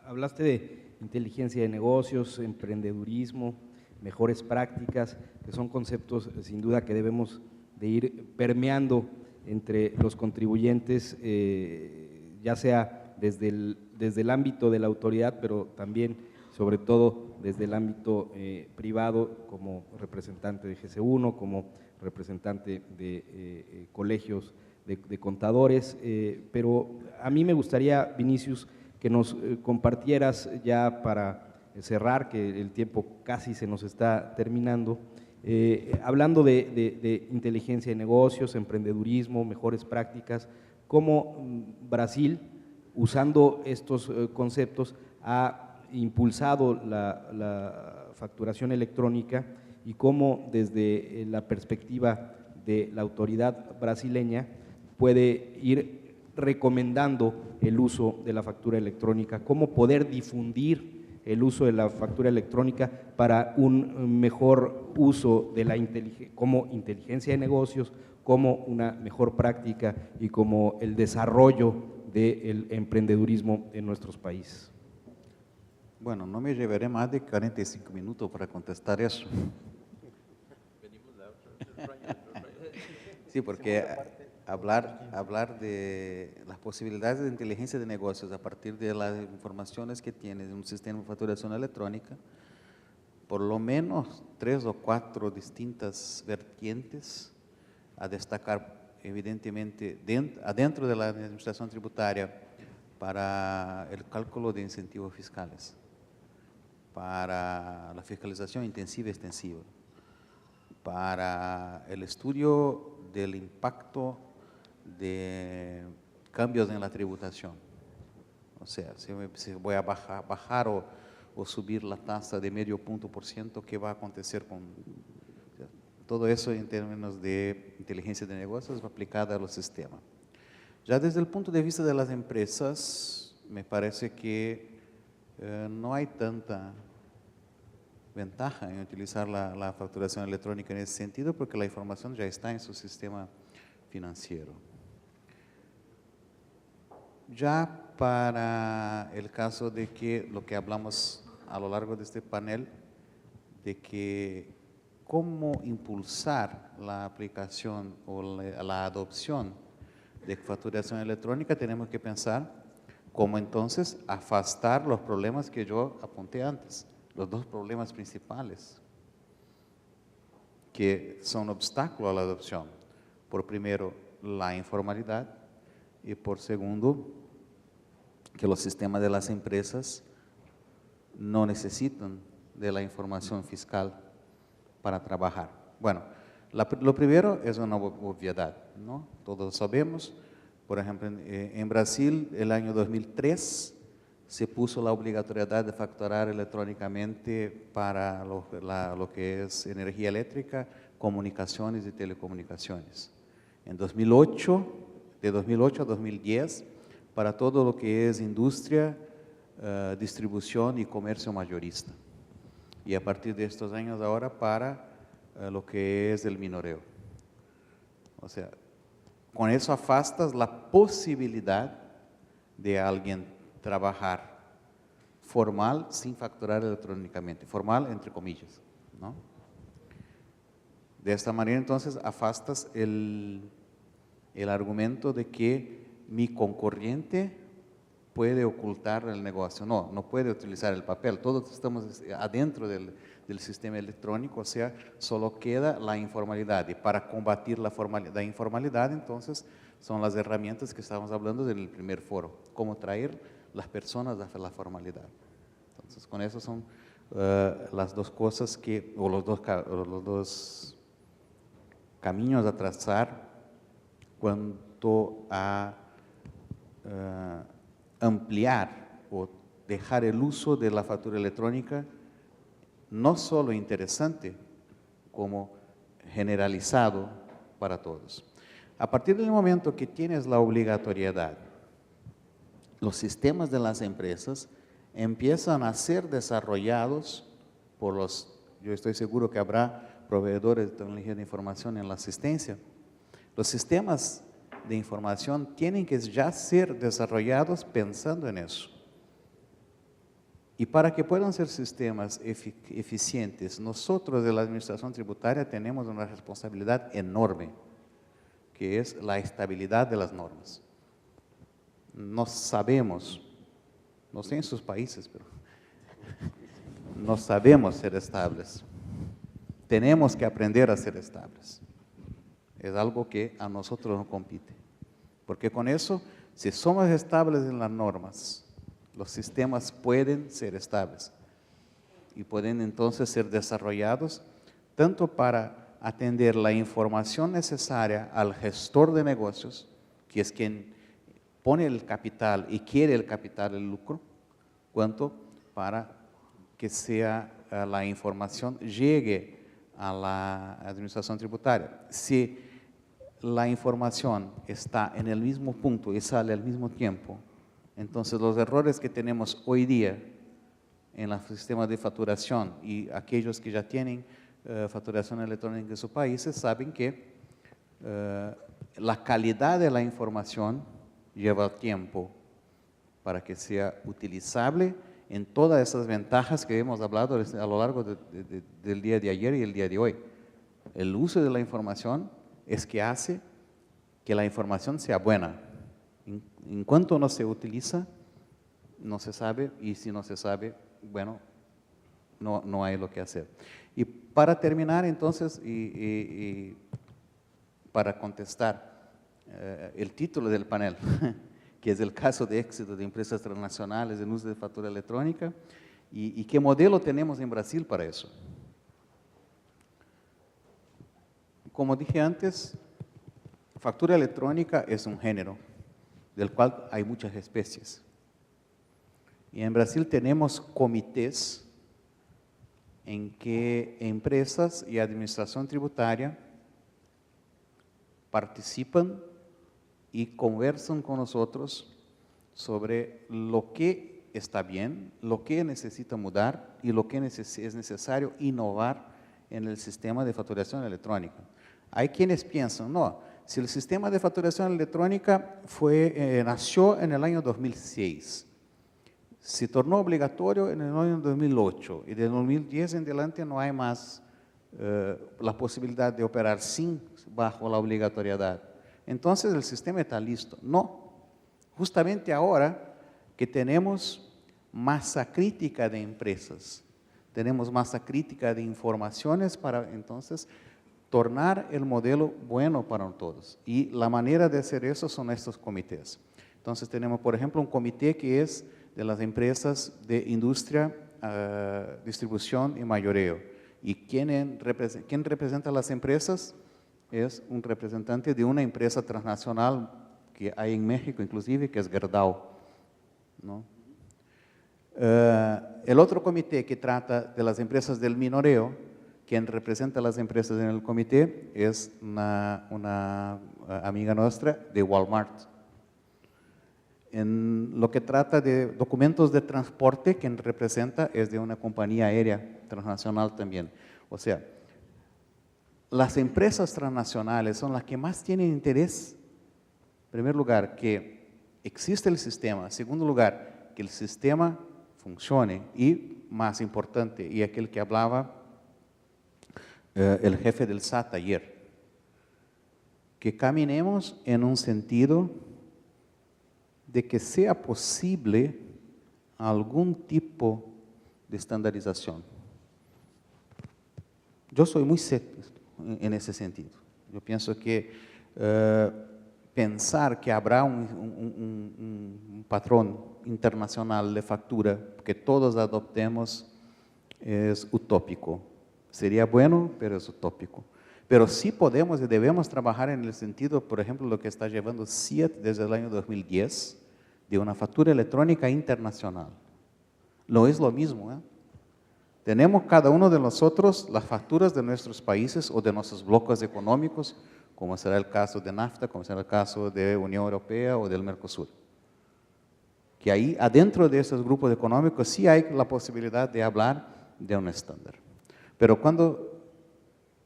Hablaste de inteligencia de negocios, emprendedurismo, mejores prácticas, que son conceptos sin duda que debemos de ir permeando entre los contribuyentes, ya sea desde el ámbito de la autoridad, pero también, sobre todo, desde el ámbito privado, como representante de GC1, como representante de colegios de contadores, pero a mí me gustaría, Vinicius, que nos compartieras ya para cerrar, que el tiempo casi se nos está terminando, hablando de inteligencia de negocios, emprendedurismo, mejores prácticas, cómo Brasil, usando estos conceptos, ha impulsado la facturación electrónica y cómo desde la perspectiva de la autoridad brasileña puede ir recomendando el uso de la factura electrónica, cómo poder difundir el uso de la factura electrónica para un mejor uso de como inteligencia de negocios, como una mejor práctica y como el desarrollo del emprendedurismo en nuestros países. Bueno, no me llevaré más de 45 minutos para contestar eso. Sí, porque hablar de las posibilidades de inteligencia de negocios a partir de las informaciones que tiene de un sistema de facturación electrónica, por lo menos 3 o 4 distintas vertientes a destacar, evidentemente, adentro de la administración tributaria para el cálculo de incentivos fiscales, para la fiscalización intensiva y extensiva, para el estudio del impacto de cambios en la tributación. O sea, si voy a bajar o subir la tasa de medio punto por ciento, ¿qué va a acontecer con todo eso en términos de inteligencia de negocios aplicada a los sistemas? Ya desde el punto de vista de las empresas, me parece que no hay tanta ventaja en utilizar la facturación electrónica en ese sentido, porque la información ya está en su sistema financiero. Ya para el caso de que lo que hablamos a lo largo de este panel, de que cómo impulsar la aplicación o la adopción de facturación electrónica, tenemos que pensar cómo entonces afastar los problemas que yo apunté antes, los dos problemas principales que son obstáculo a la adopción. Por primero, la informalidad, y por segundo, que los sistemas de las empresas no necesitan de la información fiscal para trabajar. Bueno, lo primero es una obviedad, ¿no? Todos sabemos, por ejemplo, en Brasil, el año 2003, se puso la obligatoriedad de facturar electrónicamente para lo que es energía eléctrica, comunicaciones y telecomunicaciones. En 2008, de 2008 a 2010, para todo lo que es industria, distribución y comercio mayorista. Y a partir de estos años ahora para lo que es el minoreo. O sea, con eso afastas la posibilidad de alguien trabajar formal sin facturar electrónicamente, formal entre comillas, ¿no? De esta manera entonces afastas el argumento de que mi concurrente puede ocultar el negocio. No, no puede utilizar el papel. Todos estamos adentro del sistema electrónico, o sea, solo queda la informalidad. Y para combatir la informalidad, entonces, son las herramientas que estábamos hablando en el primer foro. Cómo traer las personas a la formalidad. Entonces, con eso son las dos cosas o los dos caminos a trazar cuanto a ampliar o dejar el uso de la factura electrónica no solo interesante, como generalizado para todos. A partir del momento que tienes la obligatoriedad, los sistemas de las empresas empiezan a ser desarrollados por yo estoy seguro que habrá proveedores de tecnología de información en la asistencia. Los sistemas de información tienen que ya ser desarrollados pensando en eso. Y para que puedan ser sistemas eficientes, nosotros de la Administración Tributaria tenemos una responsabilidad enorme, que es la estabilidad de las normas. No sabemos, no sé en sus países, pero no sabemos ser estables. Tenemos que aprender a ser estables. Es algo que a nosotros nos compite. Porque con eso, si somos estables en las normas, los sistemas pueden ser estables y pueden entonces ser desarrollados tanto para atender la información necesaria al gestor de negocios, que es quien pone el capital y quiere el capital, el lucro, cuanto para que la información llegue a la administración tributaria. Si la información está en el mismo punto y sale al mismo tiempo, entonces los errores que tenemos hoy día en el sistema de facturación y aquellos que ya tienen facturación electrónica en sus países saben que la calidad de la información lleva tiempo para que sea utilizable en todas esas ventajas que hemos hablado a lo largo del día de ayer y el día de hoy. El uso de la información es que hace que la información sea buena. En cuanto no se utiliza, no se sabe, y si no se sabe, bueno, no hay lo que hacer. Y para terminar entonces, y para contestar el título del panel, que es el caso de éxito de empresas transnacionales en uso de factura electrónica, y qué modelo tenemos en Brasil para eso. como dije antes, factura electrónica es un género del cual hay muchas especies. Y en Brasil tenemos comités en que empresas y administración tributaria participan y conversan con nosotros sobre lo que está bien, lo que necesita mudar y lo que es necesario innovar en el sistema de facturación electrónica. Hay quienes piensan, no, si el sistema de facturación electrónica nació en el año 2006, se tornó obligatorio en el año 2008 y de 2010 en adelante no hay más la posibilidad de operar bajo la obligatoriedad. Entonces el sistema está listo. No, justamente ahora que tenemos masa crítica de empresas, tenemos masa crítica de informaciones para entonces tornar el modelo bueno para todos. Y la manera de hacer eso son estos comités. Entonces tenemos, por ejemplo, un comité que es de las empresas de industria, distribución y mayoreo. ¿Y quién representa a las empresas? Es un representante de una empresa transnacional que hay en México, inclusive, que es Gerdau, ¿no? El otro comité que trata de las empresas del minoreo, quien representa a las empresas en el comité es una amiga nuestra de Walmart. En lo que trata de documentos de transporte, quien representa es de una compañía aérea transnacional también. O sea, las empresas transnacionales son las que más tienen interés, en primer lugar, que existe el sistema, en segundo lugar, que el sistema funcione y, más importante, y aquel que hablaba el jefe del SAT ayer, que caminemos en un sentido de que sea posible algún tipo de estandarización. Yo soy muy escéptico en ese sentido. Yo pienso que pensar que habrá un patrón internacional de factura que todos adoptemos es utópico. Sería bueno, pero es utópico. Pero sí podemos y debemos trabajar en el sentido, por ejemplo, lo que está llevando CIAT desde el año 2010, de una factura electrónica internacional. No es lo mismo, ¿eh? Tenemos cada uno de nosotros las facturas de nuestros países o de nuestros bloques económicos, como será el caso de NAFTA, como será el caso de Unión Europea o del Mercosur. Que ahí, adentro de esos grupos económicos, sí hay la posibilidad de hablar de un estándar. Pero cuando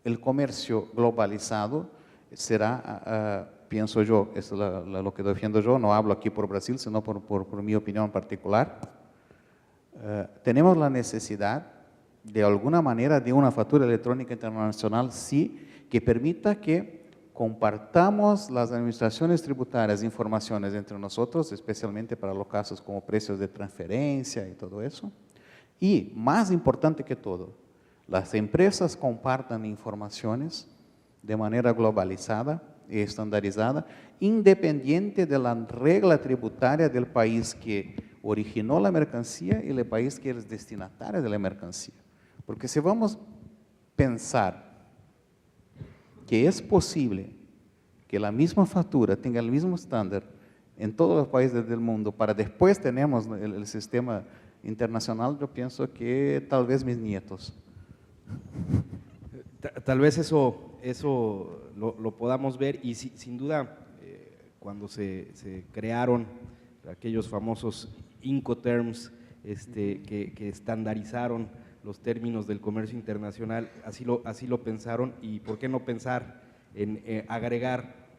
el comercio globalizado será, pienso yo, eso es lo que defiendo yo, no hablo aquí por Brasil, sino por mi opinión particular, tenemos la necesidad de alguna manera de una factura electrónica internacional, sí, que permita que compartamos las administraciones tributarias informaciones entre nosotros, especialmente para los casos como precios de transferencia y todo eso. Y, más importante que todo, las empresas compartan informaciones de manera globalizada y estandarizada, independiente de la regla tributaria del país que originó la mercancía y el país que es destinatario de la mercancía. Porque si vamos a pensar que es posible que la misma factura tenga el mismo estándar en todos los países del mundo, para después tenemos el sistema internacional, yo pienso que tal vez mis nietos. Tal vez eso lo podamos ver y sin duda cuando se crearon aquellos famosos Incoterms que estandarizaron los términos del comercio internacional, así lo pensaron, y por qué no pensar en agregar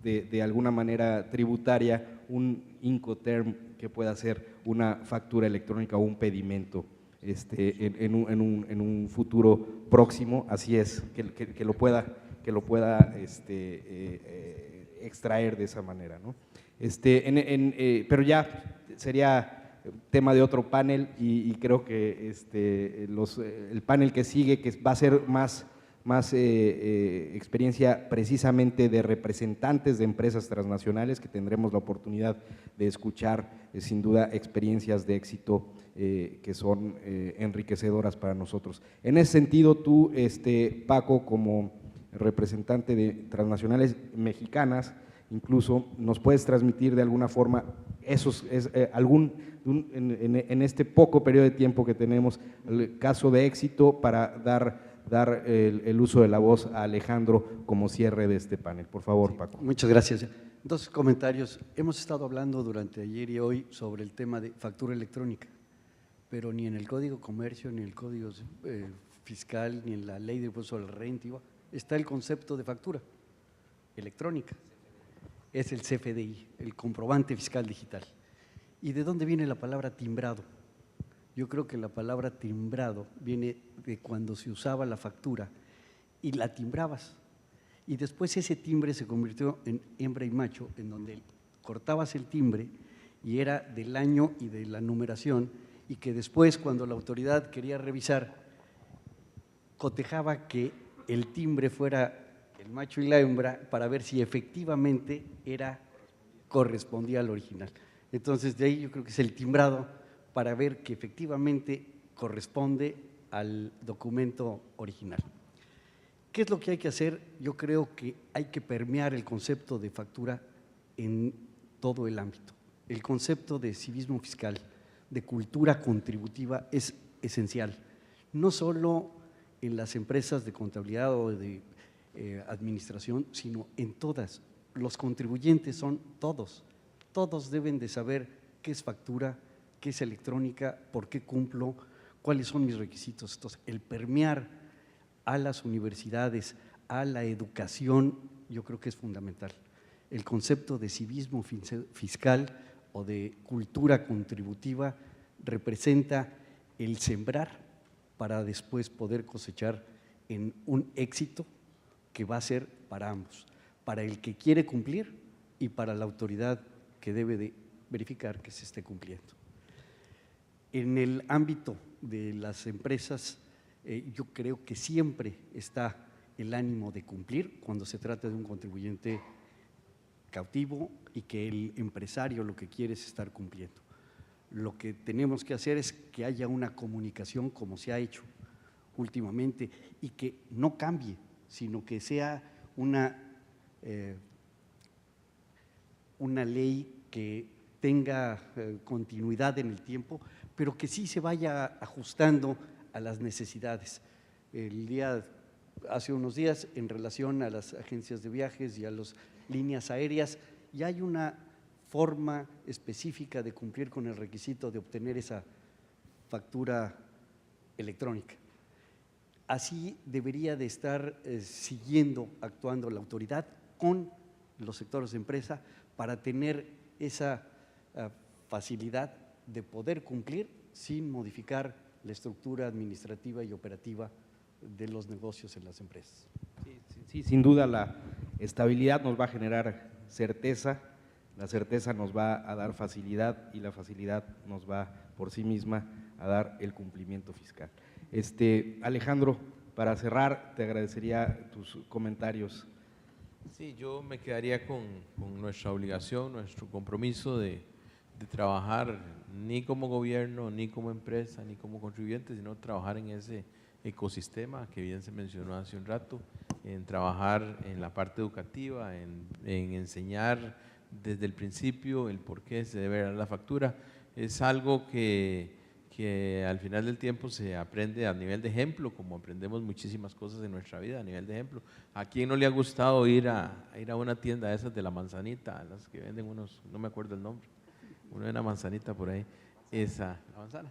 de alguna manera tributaria un Incoterm que pueda ser una factura electrónica o un pedimento en un futuro próximo, así es, que lo pueda extraer de esa manera, ¿no? Pero ya sería tema de otro panel y creo que el panel que sigue, que va a ser más más experiencia precisamente de representantes de empresas transnacionales, que tendremos la oportunidad de escuchar sin duda experiencias de éxito que son enriquecedoras para nosotros. En ese sentido, tú, Paco, como representante de transnacionales mexicanas, incluso nos puedes transmitir de alguna forma en este poco periodo de tiempo que tenemos, el caso de éxito para dar el uso de la voz a Alejandro como cierre de este panel. Por favor, Paco. Muchas gracias. Dos comentarios. Hemos estado hablando durante ayer y hoy sobre el tema de factura electrónica, pero ni en el Código Comercio, ni en el Código Fiscal, ni en la Ley de Impuesto a la Renta está el concepto de factura electrónica. Es el CFDI, el comprobante fiscal digital. ¿Y de dónde viene la palabra timbrado? Yo creo que la palabra timbrado viene de cuando se usaba la factura y la timbrabas. Y después ese timbre se convirtió en hembra y macho, en donde cortabas el timbre y era del año y de la numeración, y que después, cuando la autoridad quería revisar, cotejaba que el timbre fuera el macho y la hembra para ver si efectivamente correspondía al original. Entonces, de ahí yo creo que es el timbrado para ver que efectivamente corresponde al documento original. ¿Qué es lo que hay que hacer? Yo creo que hay que permear el concepto de factura en todo el ámbito. El concepto de civismo fiscal, de cultura contributiva es esencial, no solo en las empresas de contabilidad o de administración, sino en todas. Los contribuyentes son todos, todos deben de saber qué es factura, qué es electrónica, por qué cumplo, cuáles son mis requisitos. Entonces, el permear a las universidades, a la educación, yo creo que es fundamental. El concepto de civismo fiscal o de cultura contributiva representa el sembrar para después poder cosechar en un éxito que va a ser para ambos, para el que quiere cumplir y para la autoridad que debe de verificar que se esté cumpliendo. En el ámbito de las empresas, yo creo que siempre está el ánimo de cumplir cuando se trata de un contribuyente cautivo y que el empresario lo que quiere es estar cumpliendo. Lo que tenemos que hacer es que haya una comunicación como se ha hecho últimamente y que no cambie, sino que sea una ley que tenga continuidad en el tiempo, pero que sí se vaya ajustando a las necesidades. Hace unos días, en relación a las agencias de viajes y a las líneas aéreas, ya hay una forma específica de cumplir con el requisito de obtener esa factura electrónica. Así debería de estar actuando la autoridad con los sectores de empresa para tener esa facilidad de poder cumplir sin modificar la estructura administrativa y operativa de los negocios en las empresas. Sí, sin duda la estabilidad nos va a generar certeza, la certeza nos va a dar facilidad y la facilidad nos va por sí misma a dar el cumplimiento fiscal. Alejandro, para cerrar, te agradecería tus comentarios. Sí, yo me quedaría con nuestra obligación, nuestro compromiso de trabajar ni como gobierno, ni como empresa, ni como contribuyente, sino trabajar en ese ecosistema que bien se mencionó hace un rato, en trabajar en la parte educativa, en enseñar desde el principio el por qué se debe dar la factura. Es algo que al final del tiempo se aprende a nivel de ejemplo, como aprendemos muchísimas cosas en nuestra vida a nivel de ejemplo. ¿A quién no le ha gustado ir a una tienda de esas de la manzanita, las que venden unos, no me acuerdo el nombre, uno de una manzanita por ahí, la manzana,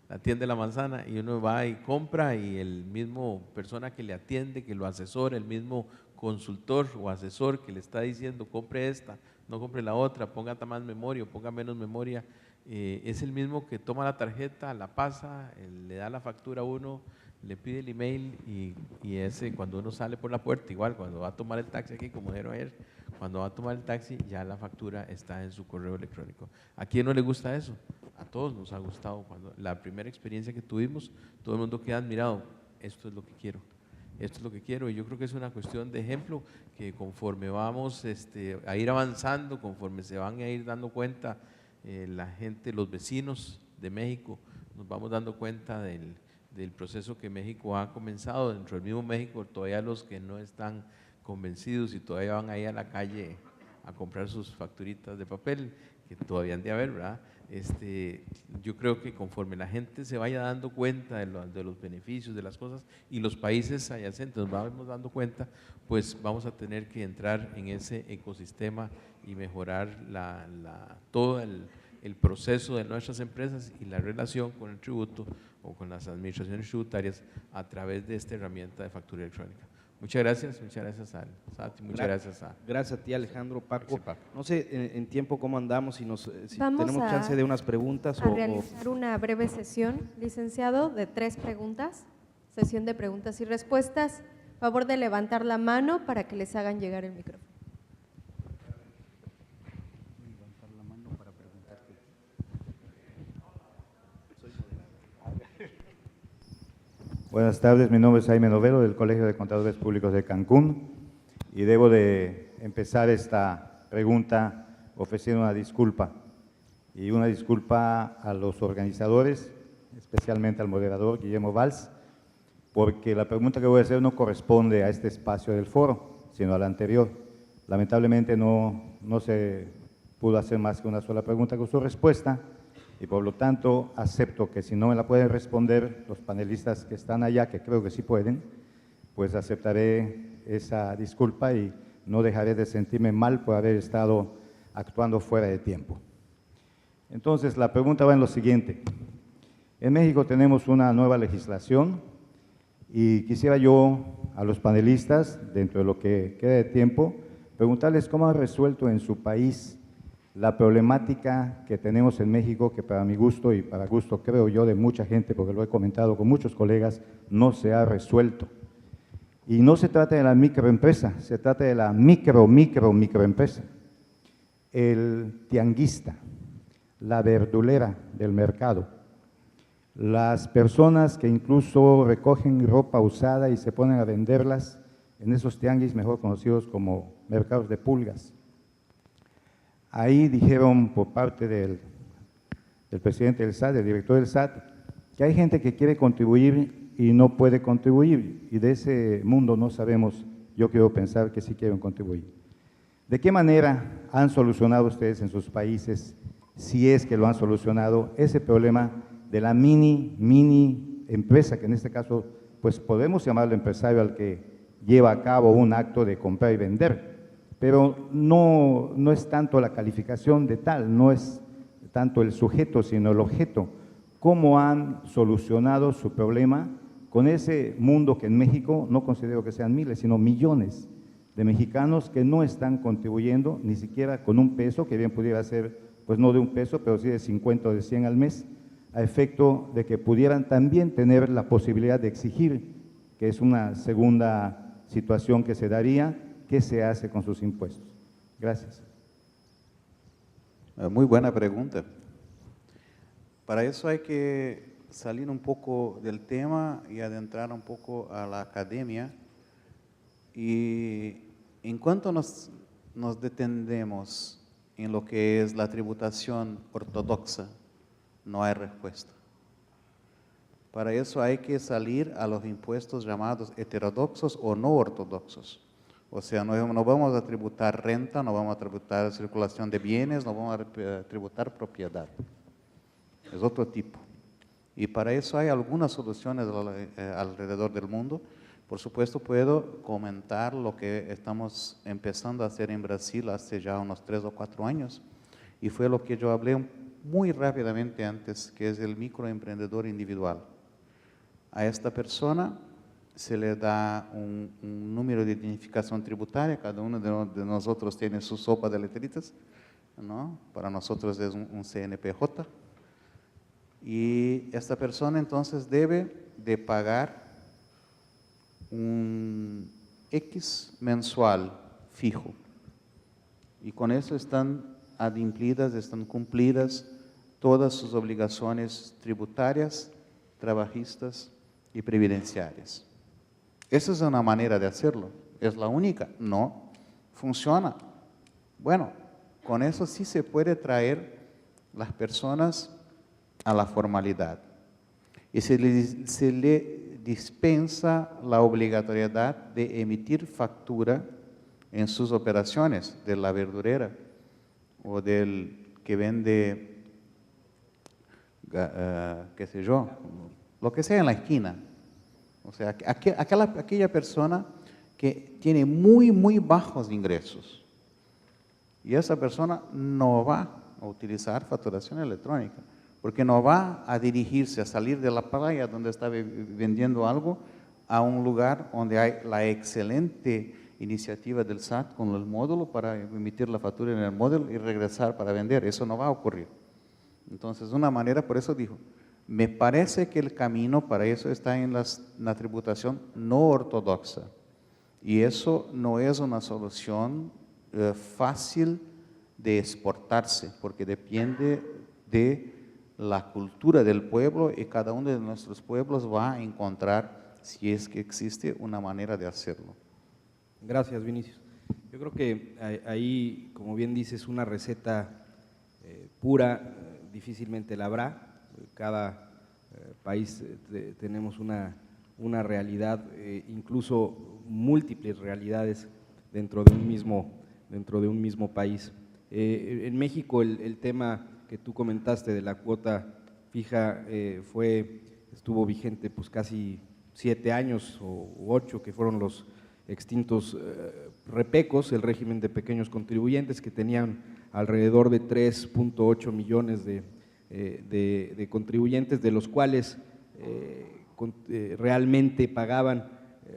la tienda de la manzana, y uno va y compra y el mismo persona que le atiende, que lo asesora, el mismo consultor o asesor que le está diciendo compre esta, no compre la otra, ponga más memoria o ponga menos memoria, es el mismo que toma la tarjeta, la pasa, le da la factura a uno, le pide el email y ese cuando uno sale por la puerta, igual cuando va a tomar el taxi aquí, como dijeron ayer, cuando va a tomar el taxi ya la factura está en su correo electrónico. ¿A quién no le gusta eso? A todos nos ha gustado. Cuando la primera experiencia que tuvimos, todo el mundo queda admirado, esto es lo que quiero. esto es lo que quiero. Y yo creo que es una cuestión de ejemplo que conforme vamos a ir avanzando, conforme se van a ir dando cuenta la gente, los vecinos de México, nos vamos dando cuenta del proceso que México ha comenzado. Dentro del mismo México, todavía los que no están convencidos y todavía van ahí a la calle a comprar sus facturitas de papel, que todavía han de haber, ¿verdad? Yo creo que conforme la gente se vaya dando cuenta de los beneficios de las cosas y los países adyacentes nos vamos dando cuenta, pues vamos a tener que entrar en ese ecosistema y mejorar todo el proceso de nuestras empresas y la relación con el tributo o con las administraciones tributarias a través de esta herramienta de factura electrónica. Muchas gracias al SAT, muchas gracias a… Gracias a ti, Alejandro, Paco. Mexipac. No sé en tiempo cómo andamos, si Vamos tenemos chance de unas preguntas a realizar una breve sesión, licenciado, de 3 preguntas, sesión de preguntas y respuestas. Favor de levantar la mano para que les hagan llegar el micrófono. Buenas tardes, mi nombre es Jaime Novelo del Colegio de Contadores Públicos de Cancún y debo de empezar esta pregunta ofreciendo una disculpa a los organizadores, especialmente al moderador Guillermo Valls, porque la pregunta que voy a hacer no corresponde a este espacio del foro, sino al anterior. Lamentablemente no se pudo hacer más que una sola pregunta con su respuesta, y por lo tanto acepto que si no me la pueden responder los panelistas que están allá, que creo que sí pueden, pues aceptaré esa disculpa y no dejaré de sentirme mal por haber estado actuando fuera de tiempo. Entonces, la pregunta va en lo siguiente. En México tenemos una nueva legislación y quisiera yo a los panelistas, dentro de lo que queda de tiempo, preguntarles cómo han resuelto en su país la problemática que tenemos en México, que para mi gusto y para gusto creo yo de mucha gente, porque lo he comentado con muchos colegas, no se ha resuelto. Y no se trata de la microempresa, se trata de la microempresa. El tianguista, la verdulera del mercado, las personas que incluso recogen ropa usada y se ponen a venderlas en esos tianguis mejor conocidos como mercados de pulgas. Ahí dijeron por parte del presidente del SAT, del director del SAT, que hay gente que quiere contribuir y no puede contribuir, y de ese mundo no sabemos, yo quiero pensar que sí quieren contribuir. ¿De qué manera han solucionado ustedes en sus países, si es que lo han solucionado, ese problema de la mini empresa, que en este caso pues podemos llamarlo empresario al que lleva a cabo un acto de comprar y vender? Pero no es tanto la calificación de tal, no es tanto el sujeto, sino el objeto. ¿Cómo han solucionado su problema con ese mundo que en México no considero que sean miles, sino millones de mexicanos que no están contribuyendo ni siquiera con un peso, que bien pudiera ser, pues no de un peso, pero sí de 50 o de 100 al mes, a efecto de que pudieran también tener la posibilidad de exigir, que es una segunda situación que se daría, qué se hace con sus impuestos? Gracias. Muy buena pregunta. Para eso hay que salir un poco del tema y adentrar un poco a la academia. Y en cuanto nos detendemos en lo que es la tributación ortodoxa, no hay respuesta. Para eso hay que salir a los impuestos llamados heterodoxos o no ortodoxos. O sea, no vamos a tributar renta, no vamos a tributar circulación de bienes, no vamos a tributar propiedad. Es otro tipo. Y para eso hay algunas soluciones alrededor del mundo. Por supuesto, puedo comentar lo que estamos empezando a hacer en Brasil hace ya unos 3 o 4 años. Y fue lo que yo hablé muy rápidamente antes, que es el microemprendedor individual. A esta persona se le da un número de identificación tributaria, cada uno de nosotros tiene su sopa de letritas, ¿no? Para nosotros es un CNPJ, y esta persona entonces debe de pagar un X mensual fijo, y con eso están adimplidas, están cumplidas todas sus obligaciones tributarias, trabajistas y previdenciarias. Esa es una manera de hacerlo. ¿Es la única? No. ¿Funciona? Bueno, con eso sí se puede traer las personas a la formalidad. Y se le dispensa la obligatoriedad de emitir factura en sus operaciones, de la verdurera o del que vende, qué sé yo, lo que sea en la esquina. O sea, aquella persona que tiene muy bajos ingresos. Y esa persona no va a utilizar facturación electrónica, porque no va a dirigirse, a salir de la playa donde está vendiendo algo, a un lugar donde hay la excelente iniciativa del SAT con el módulo para emitir la factura en el módulo y regresar para vender. Eso no va a ocurrir. Entonces, una manera, por eso dijo, me parece que el camino para eso está en la tributación no ortodoxa. Y eso no es una solución fácil de exportarse, porque depende de la cultura del pueblo y cada uno de nuestros pueblos va a encontrar, si es que existe, una manera de hacerlo. Gracias, Vinicius. Yo creo que ahí, como bien dices, una receta pura difícilmente la habrá. Cada país tenemos una realidad, incluso múltiples realidades dentro de un mismo país. En México el tema que tú comentaste de la cuota fija estuvo vigente pues casi 7 años u 8, que fueron los extintos repecos, el régimen de pequeños contribuyentes, que tenían alrededor de 3.8 millones de contribuyentes, de los cuales realmente pagaban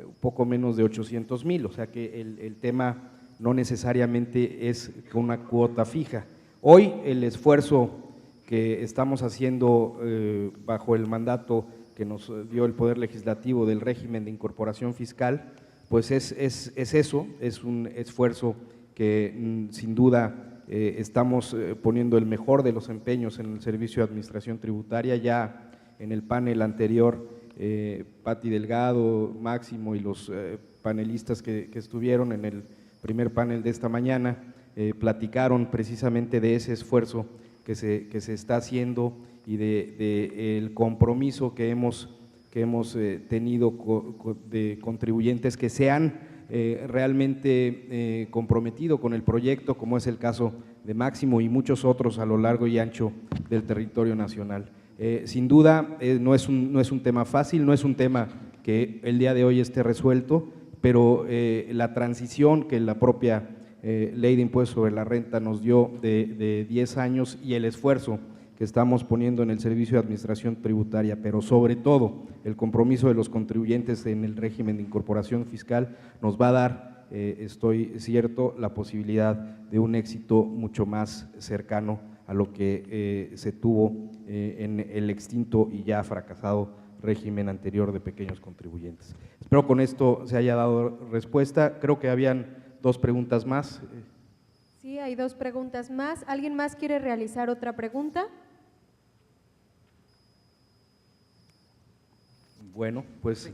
un poco menos de 800,000, o sea que el tema no necesariamente es con una cuota fija. Hoy el esfuerzo que estamos haciendo bajo el mandato que nos dio el Poder Legislativo del régimen de incorporación fiscal, pues es eso, es un esfuerzo que sin duda estamos poniendo el mejor de los empeños en el Servicio de Administración Tributaria. Ya en el panel anterior, Pati Delgado, Máximo y los panelistas que estuvieron en el primer panel de esta mañana platicaron precisamente de ese esfuerzo que se está haciendo y del compromiso que hemos tenido de contribuyentes que se han realmente comprometido con el proyecto, como es el caso de Máximo y muchos otros a lo largo y ancho del territorio nacional. Sin duda no es un tema fácil, no es un tema que el día de hoy esté resuelto, pero la transición que la propia Ley de Impuesto sobre la Renta nos dio de 10 años y el esfuerzo que estamos poniendo en el Servicio de Administración Tributaria, pero sobre todo el compromiso de los contribuyentes en el régimen de incorporación fiscal, nos va a dar, estoy cierto, la posibilidad de un éxito mucho más cercano a lo que se tuvo en el extinto y ya fracasado régimen anterior de pequeños contribuyentes. Espero con esto se haya dado respuesta. Creo que habían 2 preguntas más. Sí, hay 2 preguntas más. ¿Alguien más quiere realizar otra pregunta? Bueno, pues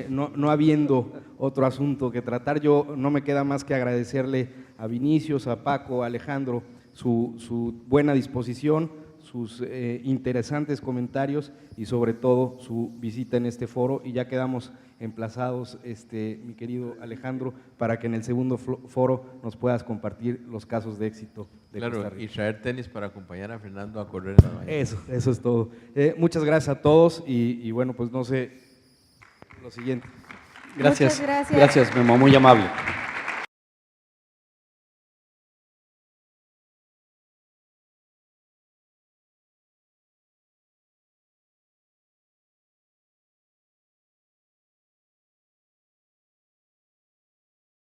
no habiendo otro asunto que tratar, yo no me queda más que agradecerle a Vinicius, a Paco, a Alejandro su buena disposición, sus interesantes comentarios y sobre todo su visita en este foro, y ya quedamos emplazados, mi querido Alejandro, para que en el segundo foro nos puedas compartir los casos de éxito de Costa Rica. Y traer tenis para acompañar a Fernando a correr en la mañana. Eso es todo. Muchas gracias a todos y bueno, pues no sé, lo siguiente. Gracias. Muchas gracias. Gracias, Memo, muy amable.